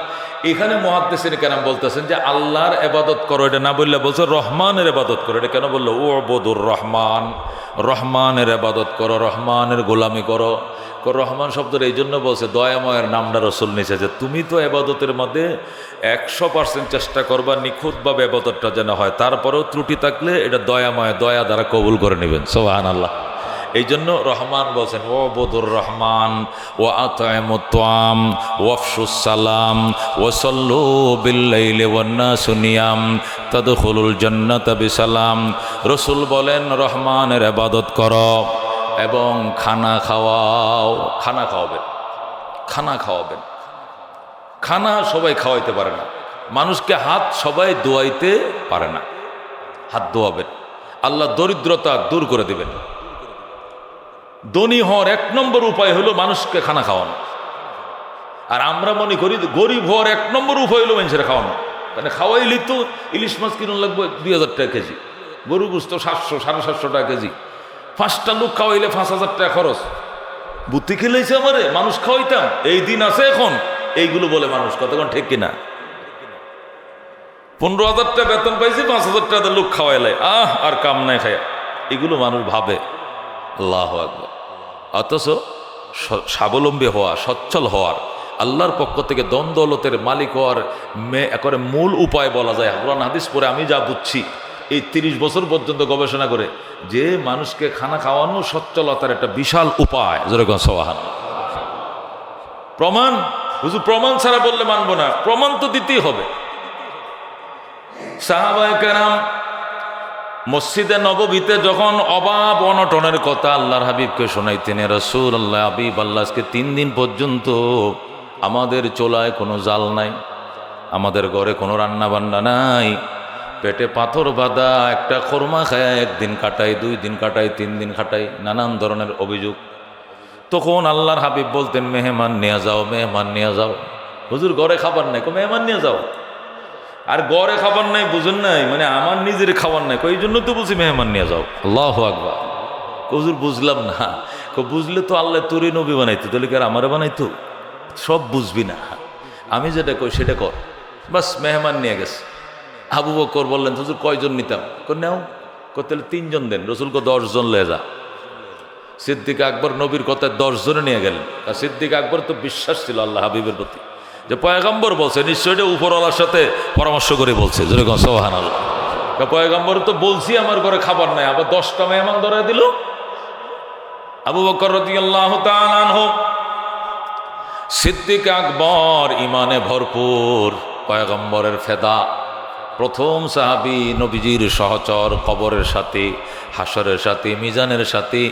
এখানে মুহাদ্দিসিন কেরাম বলতেছেন যে আল্লাহর ইবাদত করো, এটা না বললে বলছে রহমানের ইবাদত করো। এটা কেন বললো? উবুদুর রহমান, রহমানের ইবাদত করো, রহমানের গোলামি করো। রহমান শব্দের এই জন্য বলছে, দয়াময়ের নামটা রসুল নিছে যে তুমি তো ইবাদতের মধ্যে 100% চেষ্টা করবা নিখুঁতভাবে ইবাদতটা যেন হয়, তারপরেও ত্রুটি থাকলে এটা দয়াময়, দয়া দ্বারা কবুল করে নেবেন। সুবহানাল্লাহ। এই জন্য রহমান বলছেন ওয়াবুদুর রহমান ওয়া আত'ইমুত তা'আম ওয়াফশুস সালাম ওয়া সাল্লু বিল-লাইলি ওয়ান-নাসু নিয়াম তাদখুলুল জান্নাতা বিসালাম। রাসূল বলেন রহমানের ইবাদত করো এবং খানা খাওয়াবেন। খানা সবাই খাওয়াইতে পারে না, মানুষকে হাত সবাই দোয়াইতে পারে না, হাত দোয়াবেন। আল্লাহ দরিদ্রতা দূর করে দিবেন। ধনী হওয়ার 1 নম্বর উপায় হলো মানুষকে খানা খাওয়ানো। আর আমরা মনে করি গরিব হওয়ার 1 নম্বর উপায় হলো মানুষের খাওয়ানো। মানে খাওয়াইলেই তো ইলিশ মাছ কিনুন লাগবে 2000 টাকা কেজি, গরু গোশত 700-750 টাকা কেজি, 5টা লোক খাওয়াইলে 5000 টাকা খরচ। বুদ্ধি খেলেছে আমারে, মানুষ খাওয়াইতাম, এই দিন আছে এখন। এইগুলো বলে মানুষ, কতক্ষণ ঠিক কিনা? 15,000 টাকা বেতন পাইছি, 5,000 টাকা লোক খাওয়াইলে আর কাম নাই খায়া, এগুলো মানুষ ভাবে। আল্লাহু আকবার। অথচ স্বাবলম্বী হওয়া, সচ্ছল হওয়ার, আল্লাহর পক্ষ থেকে দ্বন্দ্বলতের মালিক হওয়ার একেবারে মূল উপায় বলা যায় কোরআন হাদিস পড়ে আমি যা বুঝছি এই 30 বছর পর্যন্ত গবেষণা করে, যে মানুষকে খানা খাওয়ানো সচ্ছলতার একটা বিশাল উপায়। যেরকম সুবহানাল্লাহ। প্রমাণ, হুজুর প্রমাণ ছাড়া বললে মানবো না, প্রমাণ তো দিতেই হবে। সাহাবায়ে কেরাম মসজিদে নববীতে যখন অভাব অনটনের কথা আল্লাহর হাবিবকে শোনাইতেন, রাসূলুল্লাহ হাবিব আল্লাহকে 3 দিন পর্যন্ত আমাদের চোলায় কোনো জাল নাই, আমাদের ঘরে কোনো রান্না বান্না নাই, পেটে পাথর বাঁধা, একটা খোরমা খায় 1 দিন কাটাই, 2 দিন কাটাই, 3 দিন কাটাই, নানান ধরনের অভিযোগ। তখন আল্লাহর হাবিব বলতেন মেহমান নিয়ে যাও, মেহমান নিয়ে যাও। হুজুর ঘরে খাবার নাই, মেহমান নিয়ে যাও। আর গড়ে খাবার নাই বুঝেন নাই, মানে আমার নিজের খাবার নাই, এই জন্য তো বলছি মেহমান নিয়ে যাও। আল্লাহু আকবার। হুজুর বুঝলাম না। বুঝলে তো আল্লাহ তোরই নবী বানাইতো, তাহলে কি আর আমারে বানাইতো? সব বুঝবি না, আমি যেটা কই সেটা কর। বাস মেহমান নিয়ে গেছে। আবু বকর বললেন হুজুর কয়জন নিতাম? নেও। তাহলে 3 জন দেন। রসুলকে 10 জন লয়ে যা। সিদ্দিক আকবর নবীর কথায় 10 জনে নিয়ে গেলেন। আর সিদ্দিক আকবর তো বিশ্বাস ছিল আল্লাহ হাবিবের প্রতি, যে পয়গম্বর বলছে নিশ্চয়ই উপরওয়ালার সাথে পরামর্শ করে বলছে। যেরকম সুবহানাল্লাহ। পয়গম্বর তো বলছি আমার ঘরে খাবার নাই, আবার 10টা মেহমান ধরে দিল। আবু বকর রাদিয়াল্লাহু তাআলা আনহু সিদ্দিক আকবর ইমানে ভরপুর, পয়গম্বরের ফেদা, প্রথম সাহাবী, নবীজির সহচর, কবরের সাথী, হাসরের সাথী, মিজানের সাথী,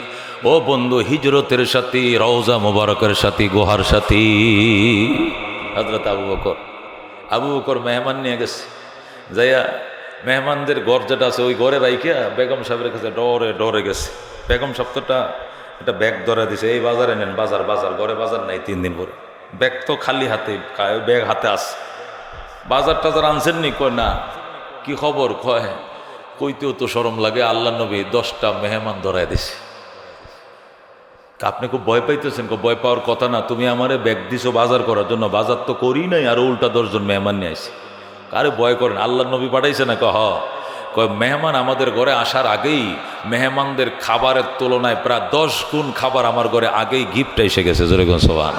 ও বন্ধু হিজরতের সাথী, রওজা মুবারকের সাথী, গুহার সাথী হযরত আবু বকর মেহমান নিয়ে গেছে, যাইয়া মেহমানদের ঘর যেটা আছে ওই ঘরে রাইখিয়া বেগম সাহেবের কাছে ডরে ডরে গেছে। বেগম সপ্তাহটা একটা ব্যাগ ধরা দিছে, এই বাজারে নেন, বাজার বাজার, ঘরে বাজার নাই 3 দিন পরে। ব্যাগ তো খালি হাতে, ব্যাগ হাতে আসে, বাজার টাজার আনছেন নি? কয় না। কি খবর? কয় কইতেও তো শরম লাগে, আল্লাহ নবী 10টা মেহমান ধরায় দিছে। আপনি খুব ভয় পাইতেছেন? ভয় পাওয়ার কথা না, তুমি আমারে ব্যাগ দিছো বাজার করার জন্য, বাজার তো করি নাই, আর উল্টা 10 জন মেহমান নিয়ে আসি। আরে ভয় করেন, আল্লাহ নবী পাঠাইছে না? কয় মেহমান আমাদের ঘরে আসার আগেই মেহমানদের খাবারের তুলনায় প্রায় 10 গুণ খাবার আমার ঘরে আগেই গিফট এসে গেছে। যেরকম সোহান,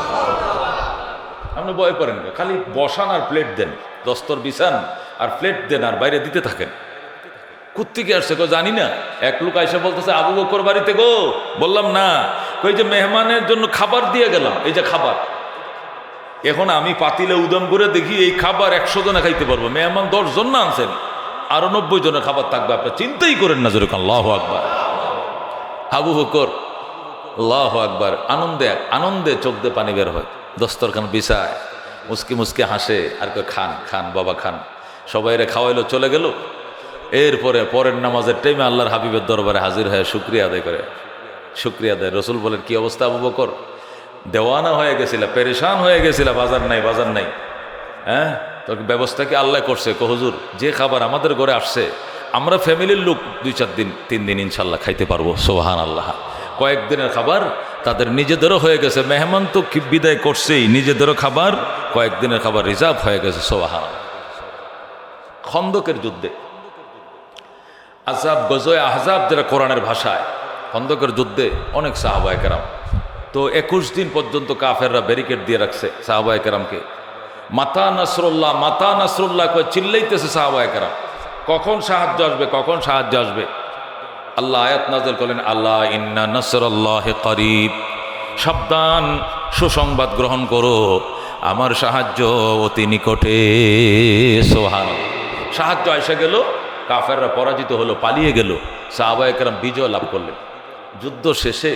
আপনি ভয় করেন, খালি বসান আর প্লেট দেন, দস্তর বিছান আর প্লেট দেন আর বাইরে দিতে থাকেন। কুত্তিকে আসছে? জানি না। এক লোক আইসা বলতেছে আবু বকর বাড়িতে গো। বললাম না। কই যে মেহমানের জন্য খাবার দিয়ে গেলাম, এই যে খাবার। এখন আমি পাতিলে উদম করে দেখি এই খাবার 100 জনে খাইতে পারবো, মেহমান 10 জন না আনছেন, আরো 90 জনের খাবার থাকবে, আপনি চিন্তাই করেন না। যেরকম আল্লাহু আকবার। আবু বকর আল্লাহু আকবার, আনন্দে আনন্দে চোখ দিয়ে পানি বের হয়, দস্তরখান বিছায়, মুসকি মুসকি হাসে, আর কয় খান খান বাবা খান। সবাইরে খাওয়াইলো, চলে গেল। এরপরে পরের নামাজের টাইমে আল্লাহর হাবিবের দরবারে হাজির হয়ে শুকরিয়া আদায় করে, শুকরিয়া দেয়। রসুল বলেন কি অবস্থা আবু বকর? দেওয়ানা হয়ে গেছিল, পেরেশান হয়ে গেছিল, বাজার নাই বাজার নাই। হ্যাঁ, তো ব্যবস্থা কি আল্লাহ করছে? হুজুর যে খাবার আমাদের ঘরে আসছে, আমরা ফ্যামিলির লোক 2-4 দিন 3 দিন ইনশাল্লাহ খাইতে পারবো। সুবহান আল্লাহ। কয়েকদিনের খাবার তাদের নিজেদেরও হয়ে গেছে, মেহমান তো কি বিদায় করছেই, নিজেদেরও খাবার কয়েকদিনের খাবার রিজার্ভ হয়ে গেছে। সুবহান। খন্দকের যুদ্ধে, আহজাব, গজওয়ে আহজাব যেটা কোরআনের ভাষায়, খন্দকের যুদ্ধে অনেক সাহাবায়ে কেরাম, তো 21 দিন পর্যন্ত কাফেররা ব্যারিকেড দিয়ে রাখছে সাহাবায়ে কেরামকে। মাতা নাসরুল্লাহ, মাতা নাসরুল্লাহ করে চিল্লাইতেছে সাহাবায়ে কেরাম, কখন সাহায্য আসবে, কখন সাহায্য আসবে। আল্লাহ আয়াত নাযিল করলেন, আল্লাহ ইন্না নাসরাল্লাহি করিব, সাবধান, সুসংবাদ গ্রহণ করো, আমার সাহায্য অতি নিকটে। সুবহানাল্লাহ। সাহায্য এসে গেল, কাফেররা পরাজিত হলো, পালিয়ে গেল, সাহাবায়ে কেরাম বিজয় লাভ করলেন। যুদ্ধ শেষে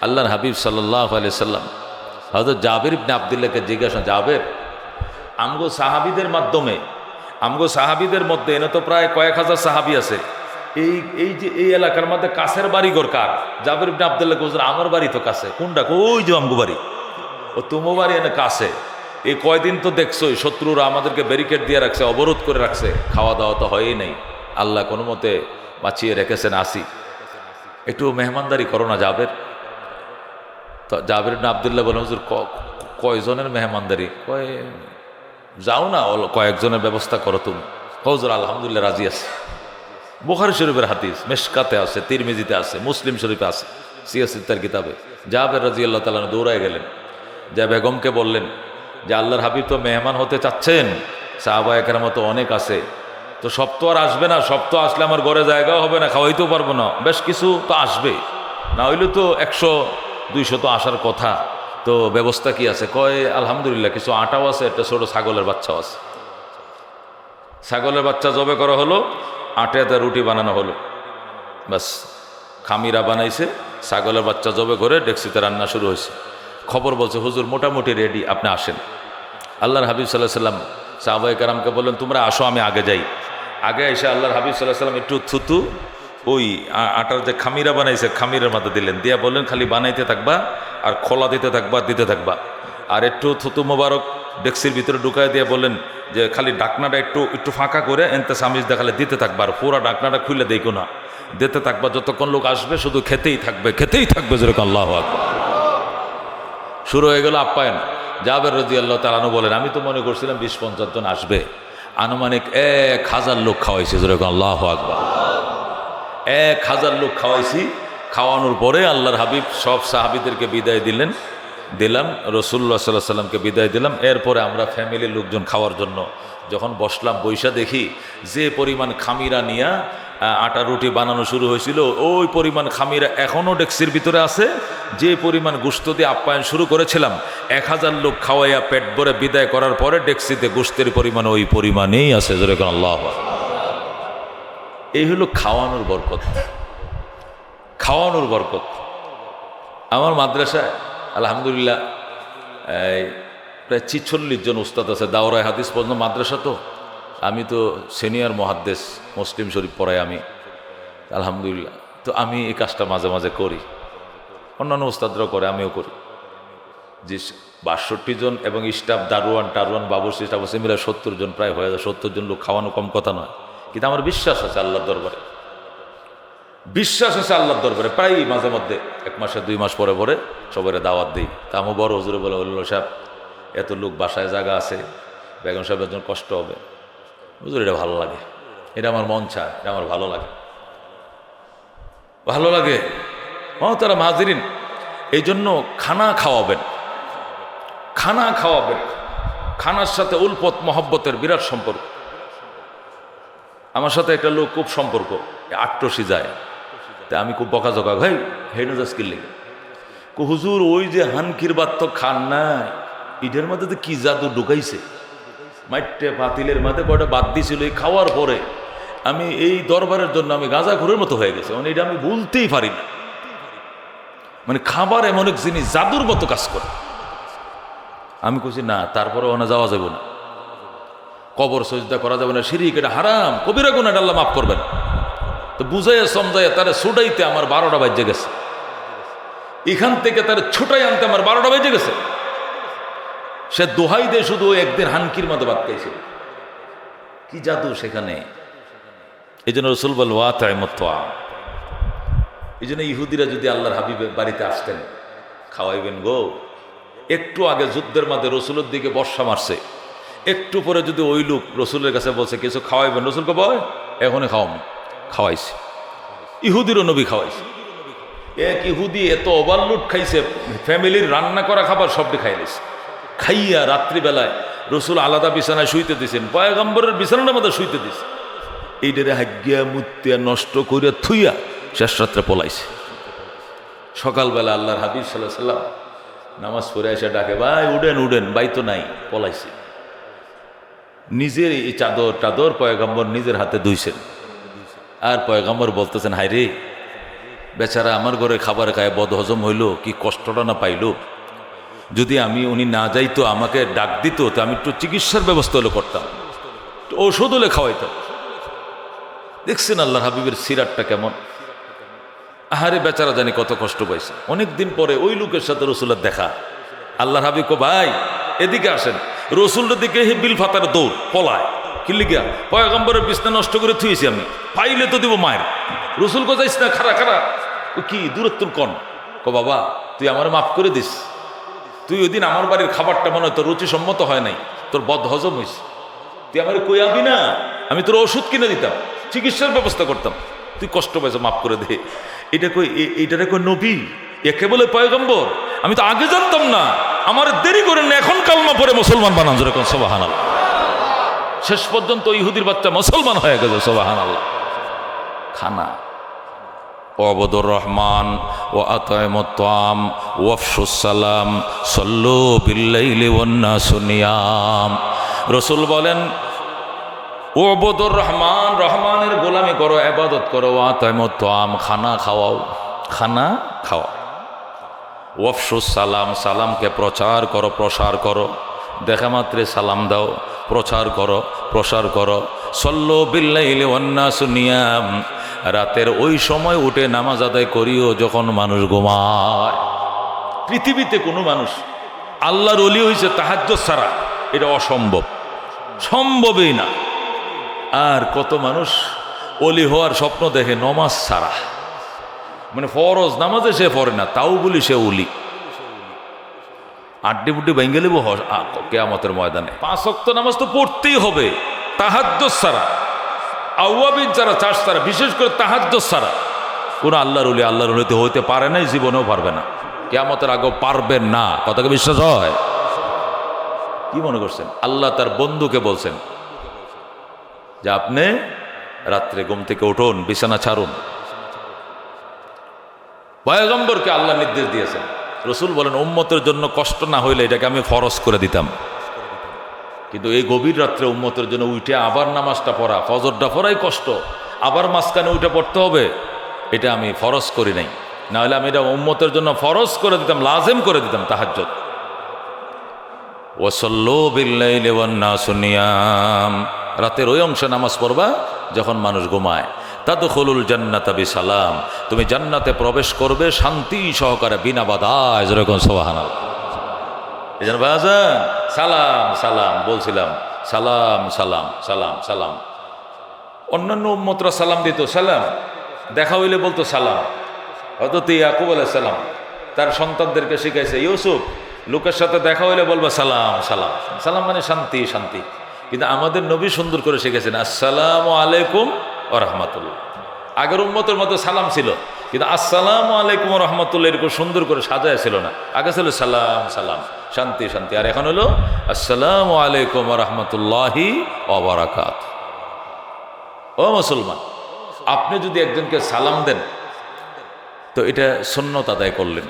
আল্লাহর হাবিব সাল্লাল্লাহু আলাইহি সাল্লাম হযরত জাবির ইবনে আব্দুল্লাহকে জিজ্ঞাসা, জাবের, আমগো সাহাবীদের মাধ্যমে, আমগো সাহাবীদের মধ্যে এনে তো প্রায় কয়েক হাজার সাহাবী আছে, এই যে এই এলাকার মধ্যে কাছের বাড়িঘর কার? জাবির ইবনে আব্দুল্লাহ বলছেন, আমার বাড়ি তো কাছে। কোনটা? ওই যে আমগো বাড়ি। ও তোমার বাড়ি এনে কাছে? এই কয়দিন তো দেখছোই শত্রুরা আমাদেরকে ব্যারিকেড দিয়ে রাখছে, অবরোধ করে রাখছে, খাওয়া দাওয়া তো হয়ই নাই, আল্লাহ কোনো মতে বাঁচিয়ে রেখেছেন, আসি, একটু মেহমানদারি করো না জাবের। তো জাবির ইবনে আব্দুল্লাহ বলেন, হুজুর কয়জনের মেহমানদারি? কয় যাও না, কয়েকজনের ব্যবস্থা করো তুমি। হুজুর আলহামদুলিল্লাহ রাজি আছে। বুখারী শরীফের হাদিস, মেশকাতে আছে, তিরমিজিতে আছে, মুসলিম শরীফে আছে, সিয়াসিত্তার কিতাবে। জাবের রাদিয়াল্লাহু তাআলা দৌড়ায় গেলেন, যা বেগমকে বললেন যে আল্লাহর হাবিব তো মেহমান হতে চাচ্ছেন, সাহাবায়ে কেরাম তো অনেক আছে, তো সব তো আর আসবে না, সব তো আসলে আমার ঘরে জায়গাও হবে না, খাওয়াইতেও পারবো না, বেশ কিছু তো আসবে, না হইলে তো 100-200 তো আসার কথা, তো ব্যবস্থা কি আছে? কয় আলহামদুলিল্লাহ কিছু আটাও আছে, একটা ছোট ছাগলের বাচ্চাও আছে। ছাগলের বাচ্চা জবে করা হলো, আটাতে রুটি বানানো হলো, বাস খামিরা বানাইছে, ছাগলের বাচ্চা জবে করে ডেক্সিতে রান্না শুরু হয়েছে। খবর বলছে হুজুর মোটামুটি রেডি, আপনি আসেন। আল্লাহর হাবিব সাল্লাল্লাহু আলাইহি সাল্লাম সাহাবায়ে কেরামকে বললেন, তোমরা আসো, আমি আগে যাই। আগে এসে আল্লাহর হাবিব সাল্লাল্লাহু আলাইহি সাল্লাম একটু থুতু ওই আটার যে খামিরা বানাইছে খামিরের মাথা দিলেন, দিয়া বললেন খালি বানাইতে থাকবা আর খোলা দিতে থাকবা, দিতে থাকবা। আর একটু থুতু মোবারক ডেক্সির ভিতরে ঢুকায় দিয়ে বললেন যে খালি ডাকনাটা একটু একটু ফাঁকা করে এনতে সামিজ দেখালে দিতে থাকবা, আর পুরা ডাকনাটা খুলে দেখো না, দিতে থাকবা, যতক্ষণ লোক আসবে শুধু খেতেই থাকবে, খেতেই থাকবে। যেরকম আল্লাহু আকবার। শুরু হয়ে গেল আপ্যায়ন। জাবের রাদিয়াল্লাহু তাআলা আনহু বলেন, আমি তো মনে করছিলাম 20-50 জন আসবে, আনুমানিক 1000 লোক খাওয়াইছে। যেরকম আল্লাহু আকবার। 1000 লোক খাওয়াইছি। খাওয়ানোর পরে আল্লাহর হাবিব সব সাহাবীদেরকে বিদায় দিলাম, রাসূলুল্লাহ সাল্লাল্লাহু আলাইহি সাল্লামকে বিদায় দিলাম। এরপরে আমরা ফ্যামিলির লোকজন খাওয়ার জন্য যখন বসলাম, বৈশা দেখি যে পরিমাণ খামিরা নিয়া আটা রুটি বানানো শুরু হয়েছিল, ওই পরিমাণ খামির এখনও ডেক্সির ভিতরে আছে। যে পরিমাণ গোশত দিয়ে আপ্যায়ন শুরু করেছিলাম, 1000 লোক খাওয়াইয়া পেট ভরে বিদায় করার পরে ডেক্সিতে গোশতের পরিমাণ ওই পরিমাণেই আছে। যেরকম আল্লাহ, এই হলো খাওয়ানোর বরকত, খাওয়ানোর বরকত। আমার মাদ্রাসায় আলহামদুলিল্লাহ প্রায় 46 জন উস্তাদ আছে, দাওরায় হাদিস পর্যন্ত মাদ্রাসা। তো আমি তো সিনিয়র মুহাদ্দিস, মুসলিম শরীফ পড়াই আমি আলহামদুলিল্লাহ। তো আমি এই কাজটা মাঝে মাঝে করি, অন্যান্য উস্তাদরাও করে, আমিও করি। যে 62 জন এবং স্টাফ, টারুয়ান বাবুর্চি স্টাফ আছে মিলে 70 জন প্রায় হয়ে যায়। 70 জন লোক খাওয়ানো কম কথা নয়, কিন্তু আমার বিশ্বাস আছে আল্লাহর দরবারে, বিশ্বাস আছে আল্লাহর দরবারে। প্রায় মাঝে মধ্যে 1 মাসে 2 মাস পরে পরে সবাই দাওয়াত দিই। তা আমার বড় হুজুরে বলে, সাহেব এত লোক বাসায় জায়গা আছে, বেগম সাহেবের জন্য কষ্ট হবে। হুজুর এটা ভালো লাগে, এটা আমার মন চায়, এটা আমার ভালো লাগে, ভালো লাগে। তারা মাহাজিরিন, এই জন্য খানা খাওয়াবেন, খানা খাওয়াবেন। খানার সাথে উলফত মহব্বতের বিরাট সম্পর্ক। আমার সাথে একটা লোক খুব সম্পর্ক, আট্টসি যায়। তা আমি খুব বকাঝকা, ভাই হেডোজাস কিনলে হুজুর ওই যে হানকির বাদ তো খান নাই, ইটের মধ্যে তো কি জাদু ঢুকাইছে, মাইটে পাতিলের মাঝে কয়টা বাদ দিয়েছিল, এই খাওয়ার পরে আমি এই দরবারের জন্য আমি গাঁজাখোরের মতো হয়ে গেছে। মানে এটা আমি বলতেই পারি না। মানে খাবার এমন এক জিনিস জাদুর মতো কাজ করে। আমি কইছি না, তারপরে ওখানে যাওয়া যাবে না, কবর সজদা করা যাবে না, শিরিক, এটা হারাম, কবিরা গুনাহ, আল্লাহ মাফ করবেন। তো বুঝাইয়া সমঝাইয়া তারা ছুটাইতে আমার 12টা বাজে গেছে। এখান থেকে তারা ছুটাই আনতে আমার 12টা বেজে গেছে। সে দোহাই দিয়ে শুধু একদিন হানকির মতো বাদ খাইছিল। কি জাদু সেখানে! এই জন্য রসুল বল ওয়াতাইমুত্তাআম। এই জন্য ইহুদিরা যদি আল্লাহর হাবিবের বাড়িতে আসতেন, খাওয়াইবেন গো। একটু আগে যুদ্ধের মাঝে রসুলের দিকে বর্ষা মারছে, একটু পরে যদি ওই লোক রসুলের কাছে বলছে কিছু খাওয়াইবেন, রসুলকে বয় এখনই খাওয়াম, খাওয়াইছে। ইহুদিরও নবী খাওয়াইছে। এক ইহুদি এত ওভারলোড খাইছে, ফ্যামিলির রান্না করা খাবার সবটি খাইলেছে। খাইয়া রাত্রিবেলায় রসুল আলাদা বিছানায় শুইতে দিয়েছেন, পয়গম্বরের বিছানার মধ্যে শুইতে দিয়েছে। এইটারে হাগিয়া মুতিয়া নষ্ট করিয়া থুইয়া শেষ রাত্রে পলাইছে। সকালবেলা আল্লাহর হাবিব সাল্লাল্লাহু আলাইহি সাল্লাম নামাজ পড়ে এসে ডাকে, ভাই উডেন উডেন, বাই তো নাই, পলাইছে। নিজের এই চাদর পয়গম্বর নিজের হাতে ধুইছেন। আর পয়গম্বর বলতেছেন, হায় রে বেচারা আমার ঘরে খাবার খায় বদহজম হইল, কি কষ্টটা না পাইল। যদি উনি না যাইতো, আমাকে ডাক দিত, তো আমি একটু চিকিৎসার ব্যবস্থা হলে করতাম, ঔষধ হলে খাওয়াইতাম। দেখছেন আল্লাহর হাবিবের সিরাতটা কেমন! আহারে বেচারা জানি কত কষ্ট পাইছে। অনেকদিন পরে ওই লোকের সাথে রসুলের দেখা। আল্লাহর হাবিব কো, ভাই এদিকে আসেন। রসুলের দিকে বিল ফাতার দৌড়, পলায়। কিনলি গিয়া পয়গম্বরের বিছনা নষ্ট করে থুয়েছি আমি, পাইলে তো দিব মায়ের। রসুল কো, যাইস না, খারা খারা। কি দূরত্বর কন? কো, বাবা তুই আমার মাফ করে দিস। তুই ওই দিন আমার বাড়ির খাবারটা মনে হয় তোর রুচিসম্মত হয় নাই, তোর বদ হজম হয়েছে। তুই আমার কই আবি না, আমি তোর ওষুধ কিনে দিতাম, চিকিৎসার ব্যবস্থা করতাম। তুই কষ্ট পাইছো, মাফ করে দে। এইটারে কই নবী, একে বলে পয়গম্বর? আমি তো আগে জানতাম না, আমার দেরি করেন না, এখন কালমা পরে মুসলমান বানান। যেরকম সুবহানাল্লাহ। শেষ পর্যন্ত ইহুদির বাচ্চা মুসলমান হয়ে গেছে। সুবহানাল্লাহ। খানা ওয়াবুদুর রহমান ওয়া আতাইমুত তাআম ওয়াফশুস সালাম সাল্লু বিল্লাইলি ওয়ান নাসু নিয়াম। রাসূল বলেন, ওয়াবুদুর রহমান, রহমানের গোলামি করো, ইবাদত করো। ওয়া আতাইমুত তাআম, খানা খাওয়াও, খানা খাওয়াও। ওয়াফশুস সালাম, সালামকে প্রচার করো, প্রসার করো। দেখা মাত্রে সালাম দাও, প্রচার করো, প্রসার করো। সাল্লু বিল্লাইলি ওয়ান নাসু নিয়াম, রাতের ওই সময় উঠে নামাজ আদায় করিও যখন মানুষ ঘুমায়। পৃথিবীতে কোনো মানুষ আল্লাহর ওলি হয়েছে তাহাজ্জুদ ছাড়া, এটা অসম্ভব, সম্ভবই না। আর কত মানুষ ওলি হওয়ার স্বপ্ন দেখে নমাজ ছাড়া, মানে ফরজ নামাজে সে পড়ে না, তাও বলি সে ওলি। আড্ডি বুড্ডি ভেঙে নেব কিয়ামতের ময়দানে। 5 ওয়াক্ত নামাজ তো পড়তেই হবে তাহাজ্জুদ ছাড়া, আওয়াবিন ছাড়া, চাষ ছাড়া, বিশেষ করে তাহাজ্জুদ ছাড়া কোন আল্লাহর ওলি আল্লাহর ওলিতে হইতে পারে নাই, জীবনেও পারবে না, কিয়ামতের আগেও পারবেন না। কথাকে বিশ্বাস হয়? কি মনে করছেন? আল্লাহ তার বন্ধুকে বলছেন যে আপনি রাত্রে ঘুম থেকে উঠুন, বিছানা ছাড়ুন। পয়গম্বরকে আল্লাহ নির্দেশ দিয়েছেন। রসুল বলেন উম্মতের জন্য কষ্ট না হইলে এটাকে আমি ফরজ করে দিতাম, কিন্তু এই গভীর রাত্রে উম্মতের জন্য উঠে আবার নামাজটা পড়া, ফজরটা পড়াই কষ্ট, আবার মাঝখানে উঠে পড়তে হবে, এটা আমি ফরজ করি নাই। না হলে আমি এটা উম্মতের জন্য ফরজ করে দিতাম, লাজেম করে দিতাম তাহাজ্জুদ। ওয়াসাল্লু বিল্লাইলি ওয়ান নাসু নিয়াম, রাতের ওই অংশে নামাজ পড়বা যখন মানুষ ঘুমায়। তাদখুলুল জান্নাতা বিসালাম, তুমি জান্নাতে প্রবেশ করবে শান্তি সহকারে, বিনা বাধায়। যেরকম সুবহানাল্লাহ। এই জন্য বাজান সালাম সালাম বলছিলাম, সালাম সালাম সালাম সালাম। অন্যান্য উম্মতরা সালাম দিত, সালাম দেখা হইলে বলতো সালাম। হযরত ইয়াকুব আলাইহিস সালাম তার সন্তানদেরকে শিখাইছে, ইউসুফ লোকের সাথে দেখা হইলে বলবা সালাম সালাম। সালাম মানে শান্তি শান্তি। কিন্তু আমাদের নবী সুন্দর করে শিখেছেন আসসালামু আলাইকুম ওয়া রাহমাতুল্লাহ। আগের উম্মতের মতো সালাম ছিল, কিন্তু আসসালামু আলাইকুম ওয়া রাহমাতুল্লাহ এরকম সুন্দর করে সাজায় ছিল না। আগে ছিল সালাম সালাম শান্তি শান্তি, আর এখন হলো আসসালামু আলাইকুম ওয়া রাহমাতুল্লাহি ওয়া বারাকাতুহু। ও মুসলমান, আপনি যদি একজনকে সালাম দেন তো এটা সুন্নত আদায় করলেন,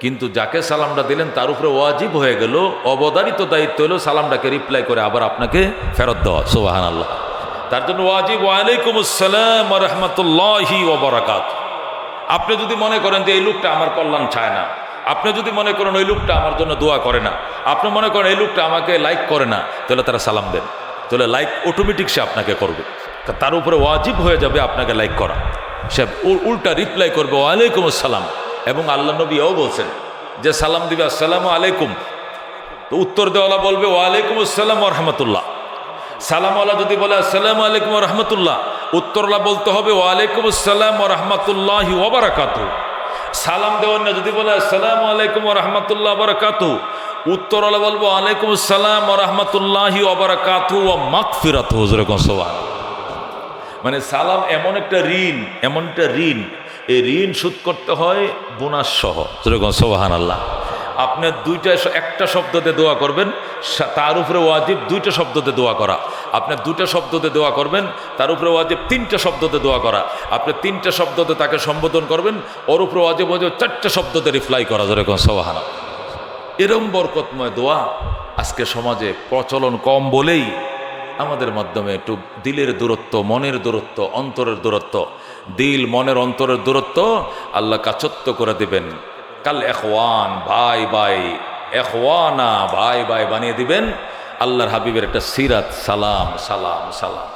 কিন্তু যাকে সালামটা দিলেন তার উপরে ওয়াজিব হয়ে গেল, অবধারিত দায়িত্ব হলো সালামটাকে রিপ্লাই করে আবার আপনাকে ফেরত দেওয়া। সুবহানাল্লাহ। তার জন্য ওয়াজিব ওয়ালাইকুম আসসালাম ওয়া রাহমাতুল্লাহি ওয়া বারাকাতুহু। আপনি যদি মনে করেন যে এই লোকটা আমার কল্যাণ চায় না, আপনি যদি মনে করেন ওই লোকটা আমার জন্য দোয়া করে না, আপনি মনে করেন এই লোকটা আমাকে লাইক করে না, তাহলে তারা সালাম দেন, তাহলে লাইক অটোমেটিক সে আপনাকে করবে, তার উপরে ওয়াজিব হয়ে যাবে আপনাকে লাইক করা। সে উল্টা রিপ্লাই করবে ওয়ালাইকুম আসসালাম। এবং আল্লাহ নবীও বলছেন যে সালাম দিবে আসসালামু আলাইকুম, তো উত্তর দেওয়ালা বলবে ওয়ালাইকুম আসসালাম ওয়া রাহমাতুল্লাহ। সালামওয়ালা যদি বলে আসসালামু আলাইকুম ওয়া রাহমাতুল্লাহ, উত্তরওয়ালা বলতে হবে ওয়ালাইকুম আসসালাম ওয়া রাহমাতুল্লাহি ওয়া বারাকাতুহু। সালাম দেওয়ার না যদি বলে আসসালামু আলাইকুম ওয়া রাহমাতুল্লাহি ওয়া বারাকাতুহু, উত্তরওয়ালা বলবো ওয়ালাইকুম আসসালাম ওয়া রাহমাতুল্লাহি ওয়া বারাকাতুহু ওয়া মাগফিরাতুহু। যেরকম সুবহানাল্লাহ। মানে সালাম এমন একটা ঋণ, এমন একটা ঋণ, এই ঋণ শোধ করতে হয় বোনাস সহ। যেরকম সুবহানাল্লাহ। আপনি একটা শব্দতে দোয়া করবেন, তার উপরে ওয়াজিব দুইটা শব্দতে দোয়া করা। আপনি দুইটা শব্দতে দোয়া করবেন, তার উপরে ওয়াজিব তিনটা শব্দতে দোয়া করা। আপনি তিনটা শব্দতে তাকে সম্বোধন করবেন, ওর উপরে ওয়াজিব চারটা শব্দতে রিপ্লাই করা। যেরকম সুবহানাল্লাহ। এরম বরকতময় দোয়া আজকে সমাজে প্রচলন কম বলেই আমাদের মাধ্যমে একটু দিলের দূরত্ব, মনের দূরত্ব, অন্তরের দূরত্ব, দিল মনের অন্তরের দূরত্ব আল্লাহ কাছত্ব করে দিবেন। কাল এখওয়ান, ভাই ভাই, এখওয়ানা, ভাই ভাই বানিয়ে দিবেন। আল্লাহর হাবিবের একটা সিরাত, সালাম সালাম সালাম,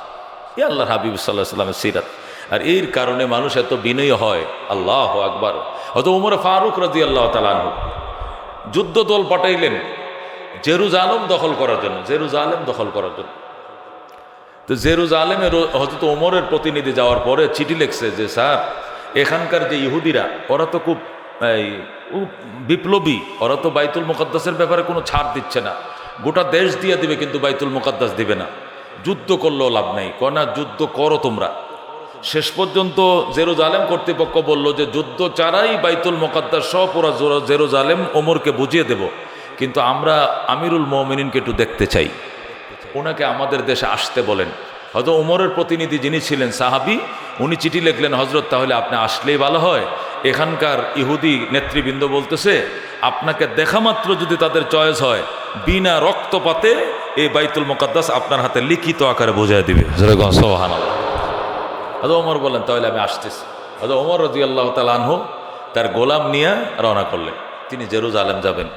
এ আল্লাহর হাবিব সাল্লাল্লাহু আলাইহি ওয়াসাল্লামের সিরাত। আর এর কারণে মানুষ এত বিনয়ী হয়। আল্লাহু আকবার। হযরত ওমর ফারুক রাদিয়াল্লাহু তাআলা আনহু যুদ্ধ দল পাঠাইলেন জেরুজালেম দখল করার জন্য, জেরুজালেম দখল করার জন্য। তো জেরুজালেমের হযরত ওমরের প্রতিনিধি যাওয়ার পরে চিঠি লিখছে যে স্যার, এখানকার যে ইহুদিরা ওরা তো খুব বিপ্লবী, ওরা তো বাইতুল মুকাদ্দাসের ব্যাপারে কোনো ছাড় দিচ্ছে না, গোটা দেশ দিয়ে দিবে কিন্তু বাইতুল মুকাদ্দাস দিবে না, যুদ্ধ করলেও লাভ নাই। না, যুদ্ধ করো তোমরা। শেষ পর্যন্ত জেরুজালেম কর্তৃপক্ষ বলল যে যুদ্ধ ছাড়াই বাইতুল মুকাদ্দাস সহ পুরা জেরুজালেম ওমরকে বুঝিয়ে দেব, কিন্তু আমরা আমিরুল মুমিনিনকে একটু দেখতে চাই, ওনাকে আমাদের দেশে আসতে বলেন। হয়তো ওমরের প্রতিনিধি যিনি ছিলেন সাহাবী, উনি চিঠি লিখলেন হজরত তাহলে আপনি আসলেই ভালো হয়। এখানকার ইহুদি নেতৃবৃন্দ বলতেছে আপনাকে দেখা মাত্র যদি তাদের চয়েস হয়, বিনা রক্তপাতে এই বাইতুল মুকাদ্দাস আপনার হাতে লিখিত আকারে বোঝায় দিবে। সুবহানাল্লাহ। হযরত ওমর বলেন তাহলে আমি আসতেছি। হযরত ওমর রাদিয়াল্লাহু তাআলা আনহু তার গোলাম নিয়ে রওনা করলেন, তিনি জেরুজালেম যাবেন।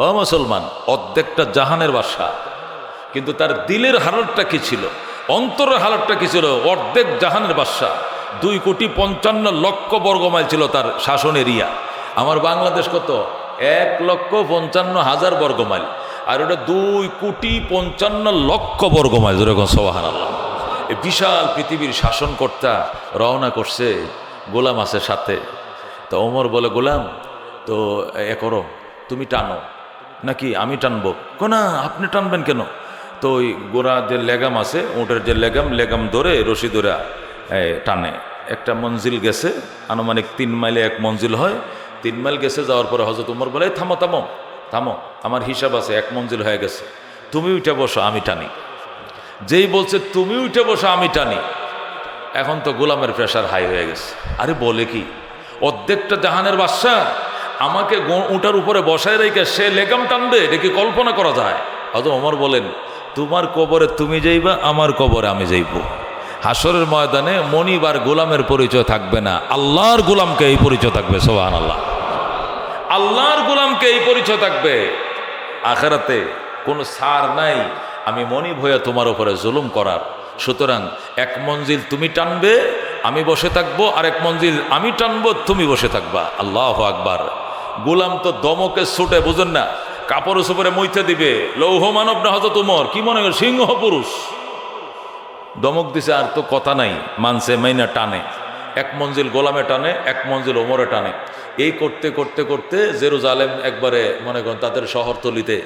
ও মুসলমান, অর্ধেকটা জাহানের বাদশা, কিন্তু তার দিলের হালতটা কি ছিল, অন্তরের হালতটা কি ছিল? অর্ধেক জাহানের বাদশা, 2,55,00,000 বর্গমাইল ছিল তার শাসন এরিয়া। আমার বাংলাদেশ কত? 1,55,000 বর্গমাইল, আর ওটা 2,55,00,000 বর্গমাইল। যেরকম সুবহানাল্লাহ। এই বিশাল পৃথিবীর শাসনকর্তা রওনা করছে, গোলাম আছে সাথে। তো ওমর বলে, গোলাম তো করো, তুমি টানো নাকি আমি টানবো? না, আপনি টানবেন কেন? তো ওই গোড়া যে লেগাম আছে, উটের যে লেগাম ধরে রশি ধরে টানে। একটা মঞ্জিল গেছে, আনুমানিক 3 মাইলে 1 মঞ্জিল হয়। 3 মাইল গেছে, যাওয়ার পরে হযরত ওমর বলে, থামো থামো থামো, আমার হিসাব আছে, 1 মঞ্জিল হয়ে গেছে, তুমি উঠে বসো আমি টানি। যেই বলছে তুমি উঠে বসো আমি টানি, এখন তো গোলামের প্রেশার হাই হয়ে গেছে। আরে বলে কি, অর্ধেকটা জাহানের বাদশা আমাকে উটার উপরে বসায় রেখে সে লেগাম টানবে, এটা কি কল্পনা করা যায়? হযরত ওমর বলেন, তোমার কবরে তুমি যাইবা, আমার কবরে আমি যাইব। হাসরের ময়দানে মনিব আর গোলামের পরিচয় থাকবে না, আল্লাহর গোলামকে এই পরিচয় থাকবে। সুবহানাল্লাহ, আল্লাহর গোলামকে এই পরিচয় থাকবে। আখিরাতে কোনো ছাড় নাই আমি মনিব হয়ে তোমার উপরে জুলুম করার। সুতরাং এক মঞ্জিল তুমি টানবে, আমি বসে থাকবো, আর এক মঞ্জিল আমি টানবো, তুমি বসে থাকবা। আল্লাহু আকবার। গোলাম তো দমকে ছুটে, বুঝেন না, কাপড় উপরে মইতে দিবে। লৌহ মানব না হযরত ওমর, কি মনে করে সিংহ পুরুষ, দমক দিছে, আর তো কথা নাই, মানছে মাইনা টানে। এক মঞ্জিল গোলামে টানে, এক মঞ্জিল ওমরে টানে। এই করতে করতে করতে জেরুজালেম একবারে মনে করেন তাদের শহরতলিতে,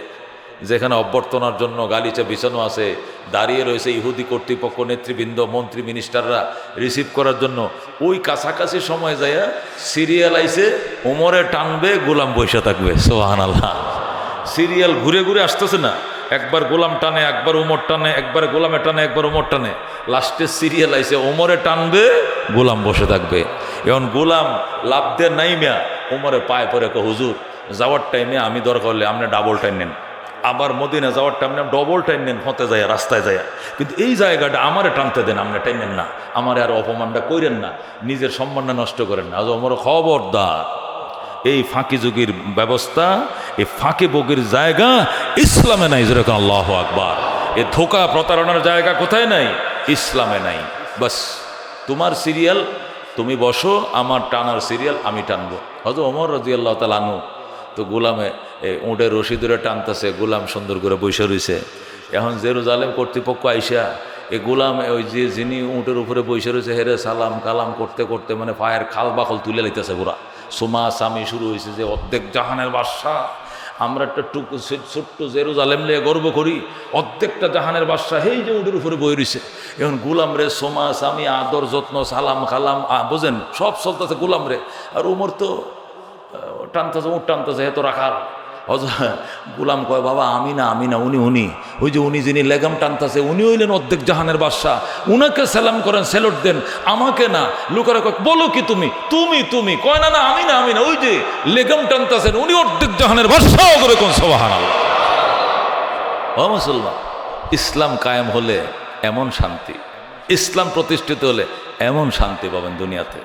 যেখানে অভ্যর্থনার জন্য গালিচা বিছানো আছে, দাঁড়িয়ে রয়েছে ইহুদি কর্তৃপক্ষ, নেতৃবৃন্দ, মন্ত্রী, মিনিস্টাররা রিসিভ করার জন্য। ওই কাছাকাছি সময় যাইয়া সিরিয়াল আইছে, ওমরে টানবে, গোলাম বসে থাকবে। সুবহানাল্লাহ, সিরিয়াল ঘুরে ঘুরে আসতেছে না, একবার গোলাম টানে, একবার ওমর টানে, একবার গোলামে টানে, একবার ওমর টানে। লাস্টে সিরিয়াল আইছে, ওমরে টানবে, গোলাম বসে থাকবে। এখন গোলাম লাভ দিয়ে নাইমিয়া ওমরে পায়ে পরে, হুজুর যাওয়ার টাইমে আমি দরকার হলে আপনি ডাবল টাইম নেন, আবার মদিনা যাওয়ার টাইমে ডবল টাইম নেন, হতে যায় রাস্তায় যায়, কিন্তু এই জায়গাটা আমারে টানতে দেন, আপনি টাইম নেন না, আমারে আর অপমানটা করেন না, নিজের সম্মানটা নষ্ট করেন না। আজ ওমর খবরদার, এই ফাঁকি যুগের ব্যবস্থা, এই ফাঁকি বগির জায়গা ইসলামে নাই। যেরকম আল্লাহু আকবার। এ ধোঁকা প্রতারণার জায়গা কোথায় নাই? ইসলামে নাই। বাস তোমার সিরিয়াল তুমি বসো, আমার টানার সিরিয়াল আমি টানবো। হয়তো ওমর রাদিয়াল্লাহু তাআলা আনহু তো গোলামে উঁটের রশি ধরে টানতেছে, গোলাম সুন্দর করে বসে রয়েছে। এখন জেরুজালেম কর্তৃপক্ষ আইসা এই গোলাম, ওই যে যিনি উঁটের উপরে বসে রয়েছে, হেরে সালাম কালাম করতে করতে মানে পায়ের খাল বাকল তুলে লাইতেছে পুরা। সোমা সামি শুরু হয়েছে যে অর্ধেক জাহানের বাদশা, আমরা একটা ছোট্ট জেরুজালেম নিয়ে গর্ব করি, অর্ধেকটা জাহানের বাদশা এই যে উটের উপরে বই রয়েছে। এখন গোলাম রে সোমা সামি আদর যত্ন সালাম খালাম বোঝেন সব চলতেছে গোলাম রে। আর উমর তো টানতেছে, উঠ টানতেছে, এত রাখাল। গোলাম কয়, বাবা আমি না আমি না, উনি উনি, ওই যে উনি যিনি লেগাম টানতেছে উনি হইলেন অর্ধেক জাহানের বাদশা, উনাকে সালাম করেন, স্যালুট দেন, আমাকে না। লোকেরা কয়, বলো কি তুমি তুমি তুমি, কয় না না আমি না আমি না, ওই যে লেগাম টানতেছেন উনি অর্ধেক জাহানের বাদশা। করে কোন সুবহানাল্লাহ। ও মুসলমান, ইসলাম কায়েম হলে এমন শান্তি, ইসলাম প্রতিষ্ঠিত হলে এমন শান্তি পাবেন দুনিয়াতে,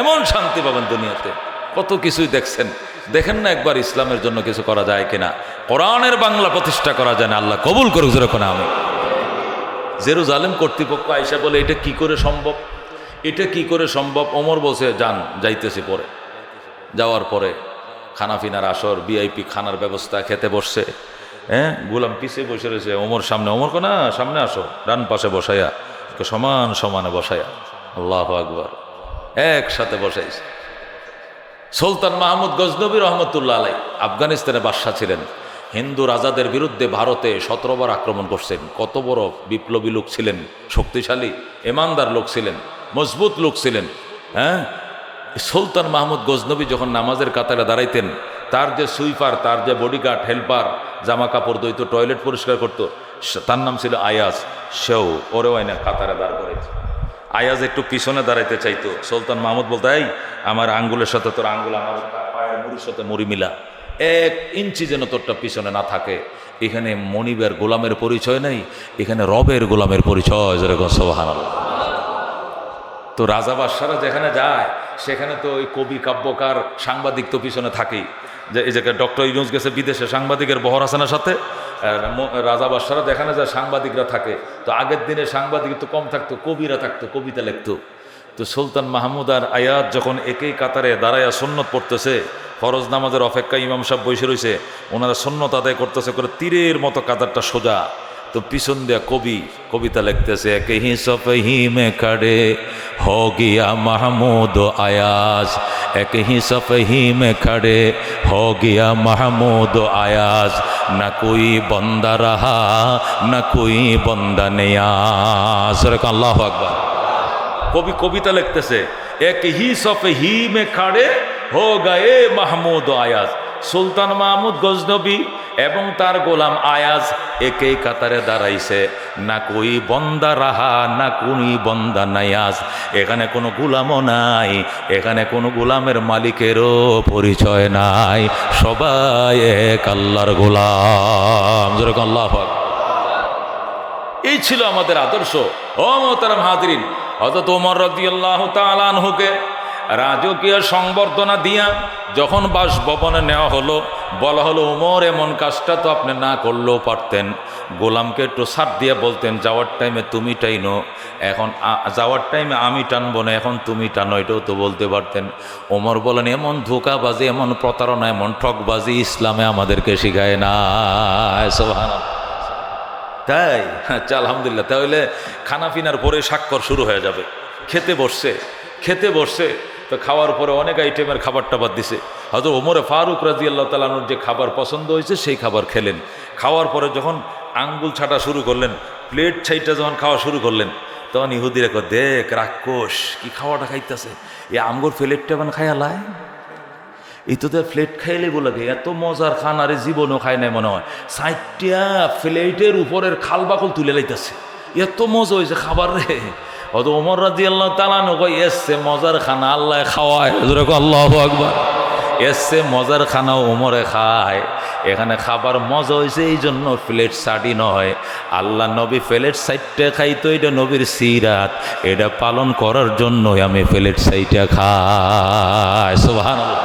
এমন শান্তি পাবেন দুনিয়াতে। কত কিছুই দেখছেন, দেখেন না একবার ইসলামের জন্য কিছু করা যায় কিনা? কোরআনের বাংলা প্রতিষ্ঠা করা যায় না, আল্লাহ কবুল করুক যেরকম। আমি জেরুজালেম কর্তৃপক্ষ আইসা বলে, এটা কি করে সম্ভব, এটা কি করে সম্ভব? ওমর বলছে, যান, যাইতেছি। পরে যাওয়ার পরে খানাফিনার আসর, ভিআইপি খানার ব্যবস্থা, খেতে বসছে। হ্যাঁ, গোলাম পিছিয়ে বসে রয়েছে, ওমর সামনে। ওমর কো, না সামনে আসো, ডান পাশে বসাইয়া, সমান সমানে বসাইয়া। আল্লাহু আকবার, একসাথে বসাইছে। সুলতান মাহমুদ গজনবী রহমতুল্লাহ আলাই আফগানিস্তানে বাদশা ছিলেন। হিন্দু রাজাদের বিরুদ্ধে ভারতে 17 বার আক্রমণ করছেন। কত বড় বিপ্লবী লোক ছিলেন, শক্তিশালী ইমানদার লোক ছিলেন, মজবুত লোক ছিলেন। হ্যাঁ, সুলতান মাহমুদ গজনবী যখন নামাজের কাতারে দাঁড়াইতেন, তার যে সুইপার, তার যে বডিগার্ড, হেল্পার, জামা কাপড় দইতো, টয়লেট পরিষ্কার করতো, তার নাম ছিল আয়াজ। সেও ওরেও আইনা কাতারে দাঁড় করেছে। আয়াজ একটু পিছনে দাঁড়াইতে চাইতো, সুলতান মাহমুদ বলতো, এই আমার আঙ্গুলের সাথে তোর আঙ্গুল, আমার পায়ের মুড়ির সাথে মুড়ি মিলা, 1 ইঞ্চি যেন তোরটা পিছনে না থাকে। এখানে মনিবের গোলামের পরিচয় নেই, এখানে রবের গোলামের পরিচয়। যেরকম সুবহানাল্লাহ। তো রাজা বাদশারা যেখানে যায় সেখানে তো ওই কবি, কাব্যকার, সাংবাদিক তো পিছনে থাকেই। যে এই জায়গায় ডক্টর ইউনূস গেছে বিদেশে, সাংবাদিকের বহর হাসানের সাথে। রাজা বাদশারা যেখানে যায় সাংবাদিকরা থাকে। তো আগের দিনে সাংবাদিক তো কম থাকতো, কবিরা থাকতো, কবিতা লিখতো। তো সুলতান মাহমুদ আর আয়াত যখন একই কাতারে দাঁড়াইয়া সুন্নত পড়তেছে, ফরজ নামাজের অপেক্ষা ইমাম সাহেব বসে রয়েছে, ওনারা সুন্নত আদায় করতেছে করে তীরের মতো কাতারটা সোজা। তো পিছন দিয়া কবি কবিতা লিখতেছে, কহি সফহি মে খড়ে হো গিয়া মাহমুদ আয়াজ, একহি সফহি মে খড়ে হো গিয়া মাহমুদ আয়াজ, না কোই বন্দা রহা না কোই বন্দা নিয়াজ। আল্লাহু আকবার। কবি কবিতা লিখতেছে, এক হি সফহি মে খড়ে হো গায়ে মাহমুদ আয়াজ। সুলতান মাহমুদ গজনবী এবং তার গোলাম আয়াজ একই কাতারে দাঁড়াইছে, না কই বন্দা রাহা না কোই বন্দা নায়াজ। এখানে কোনো গোলামও নাই, এখানে কোনো গোলামের মালিকেরও পরিচয় নাই, সবাই এক আল্লাহর গোলাম। যেরকম আল্লাহু আকবার। এই ছিল আমাদের আদর্শ। ও মোহতারাম হাজরিন, হযরত ওমর রাদিয়াল্লাহু তাআলা আনহুকে রাজকীয় সংবর্ধনা দিয়া যখন বাসভবনে নেওয়া হলো, বলা হলো ওমর এমন কাজটা তো আপনি না করলেও পারতেন, গোলামকে একটু ছাড় দিয়ে বলতেন যাওয়ার টাইমে তুমি টাইনো, এখন যাওয়ার টাইমে আমি টানবো না, এখন তুমি টানো, এটাও তো বলতে পারতেন। ওমর বলেন এমন ধোঁকাবাজি, এমন প্রতারণা, এমন ঠকবাজি ইসলামে আমাদেরকে শিখায় না। সুবহানাল্লাহ। তাই আচ্ছা, আলহামদুলিল্লাহ। তাহলে খানা পিনার পরে স্বাক্ষর শুরু হয়ে যাবে। খেতে বসছে তো খাওয়ার পরে অনেক আইটেমের খাবার টাবার দিছে। হয়তো ওমরে ফারুক রাদিয়াল্লাহু তাআলা আনহুর যে খাবার পছন্দ হয়েছে সেই খাবার খেলেন। খাওয়ার পরে যখন আঙ্গুল ছাটা শুরু করলেন, প্লেট ছাইটা যখন খাওয়া শুরু করলেন, তখন ইহুদিরা কয় দেখ রাক্ষস কি খাওয়াটা খাইতেছে, এ আমগুর প্লেটটা মানে খাইয়ালায়, এই তো প্লেট খাইলে বলে এত মজার খান আরে জীবনও খায় নাই মনে হয়, 60টা প্লেটের উপরের খাল বাকল তুলে লাইতেছে, এত মজা হয়েছে খাবার রে। হয়তো ওমর রাদিয়াল্লাহু তাআলা আনহু কয় এসছে মজার খানা আল্লাহ খাওয়ায়। আল্লাহু আকবার। এসছে মজার খানা ওমরে খায়, এখানে খাবার মজা হয়েছে এই জন্য প্লেট সাড়ি নয়। আল্লাহ নবী প্লেট সাইডটা খাইতো, এটা নবীর সিরাত, এটা পালন করার জন্যই আমি প্লেট সাইডটা খাই। সুবহানাল্লাহ।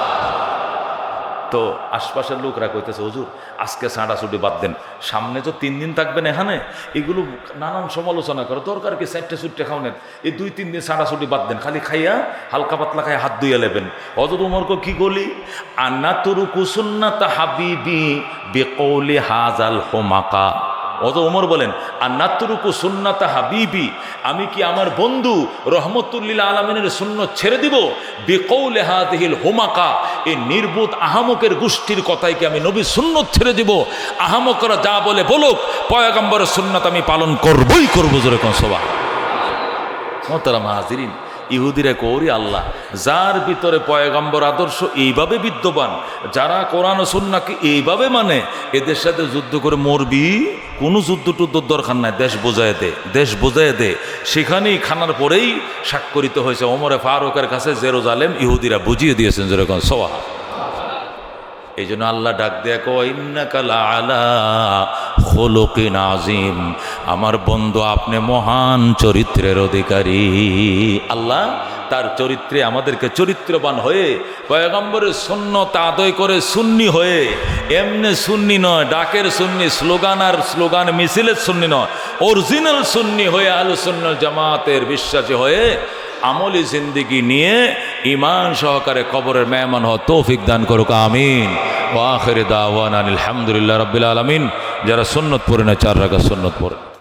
তো আশপাশের লোকরা কইতেছে হুজুর আজকে ছাঁটাছুটি বাদ দেন, সামনে তো 3 দিন থাকবেন এখানে, এগুলো নানান সমালোচনা করে, দরকার কি 4টে ছুট্টে খাওয়ানেন, এই 2-3 দিন ছাঁটাছুটি বাদ দেন, খালি খাইয়া হালকা পাতলা খাইয়া হাত ধুইয়া লেবেন। হযরত ওমরকে কি বলি, আন্না তুরুকু সুন্নাতা হাবিবি বিকৌলি হাজাল হুমাকা। অত ওমর বলেন আন্নাতুরুকু সুন্নাতা হাবিবি, আমি কি আমার বন্ধু রহমতুল্লিল আলামিনের সুন্নত ছেড়ে দিব, বিকৌলি হাযিহিল হুমাকা, এই নির্বোধ আহামকের গোষ্ঠীর কথাই কি আমি নবী সুন্নত ছেড়ে দিব? আহামকরা যা বলে বলুক, পয়গম্বরের সুন্নত আমি পালন করবই করবো। জোরে কোন সুবহানাল্লাহ। মোহতারাম হাজিরিন, ইহুদিরা কৌরি আল্লাহ, যার ভিতরে পয়গম্বর আদর্শ এইভাবে বিদ্যমান, যারা কোরআন ও সুন্নাহকে এইভাবে মানে, এদের সাথে যুদ্ধ করে মরবি, কোনো যুদ্ধ টুদ্ধর দরকার নাই, দেশ বোঝায় দে। সেখানেই খানার পরেই স্বাক্ষরিত হয়েছে ওমরে ফারুকের কাছে জেরুজালেম, ইহুদিরা বুঝিয়ে দিয়েছেন যেরকম সওয়া। এই জন্য আল্লাহ ডাক দেয়া কয় ইন্নাকা লাআলা খুলুকিন আযীম, আমার বন্ধু আপনি মহান চরিত্রের অধিকারী। আল্লাহ তার চরিত্রে আমাদেরকে চরিত্রবান হয়ে পয়গম্বরের সুন্নত আদায় করে সুন্নি হয়ে, এমনি সুন্নি নয় ডাকের সুন্নি, স্লোগান মিছিলের সুন্নি নয়, অরিজিনাল সুন্নি হয়ে আহলুস সুন্নাহ জামাতের বিশ্বাসী হয়ে আমলি জিন্দেগি নিয়ে ঈমান সহকারে কবরের মেহমান হওয়ার তৌফিক দান করুক, আমিন। ওয়া আখির দাওয়ানা আলহামদুলিল্লাহি রাব্বিল আলামিন। যারা সুন্নত পড়ে না 4 রাকাত সুন্নত পড়ে।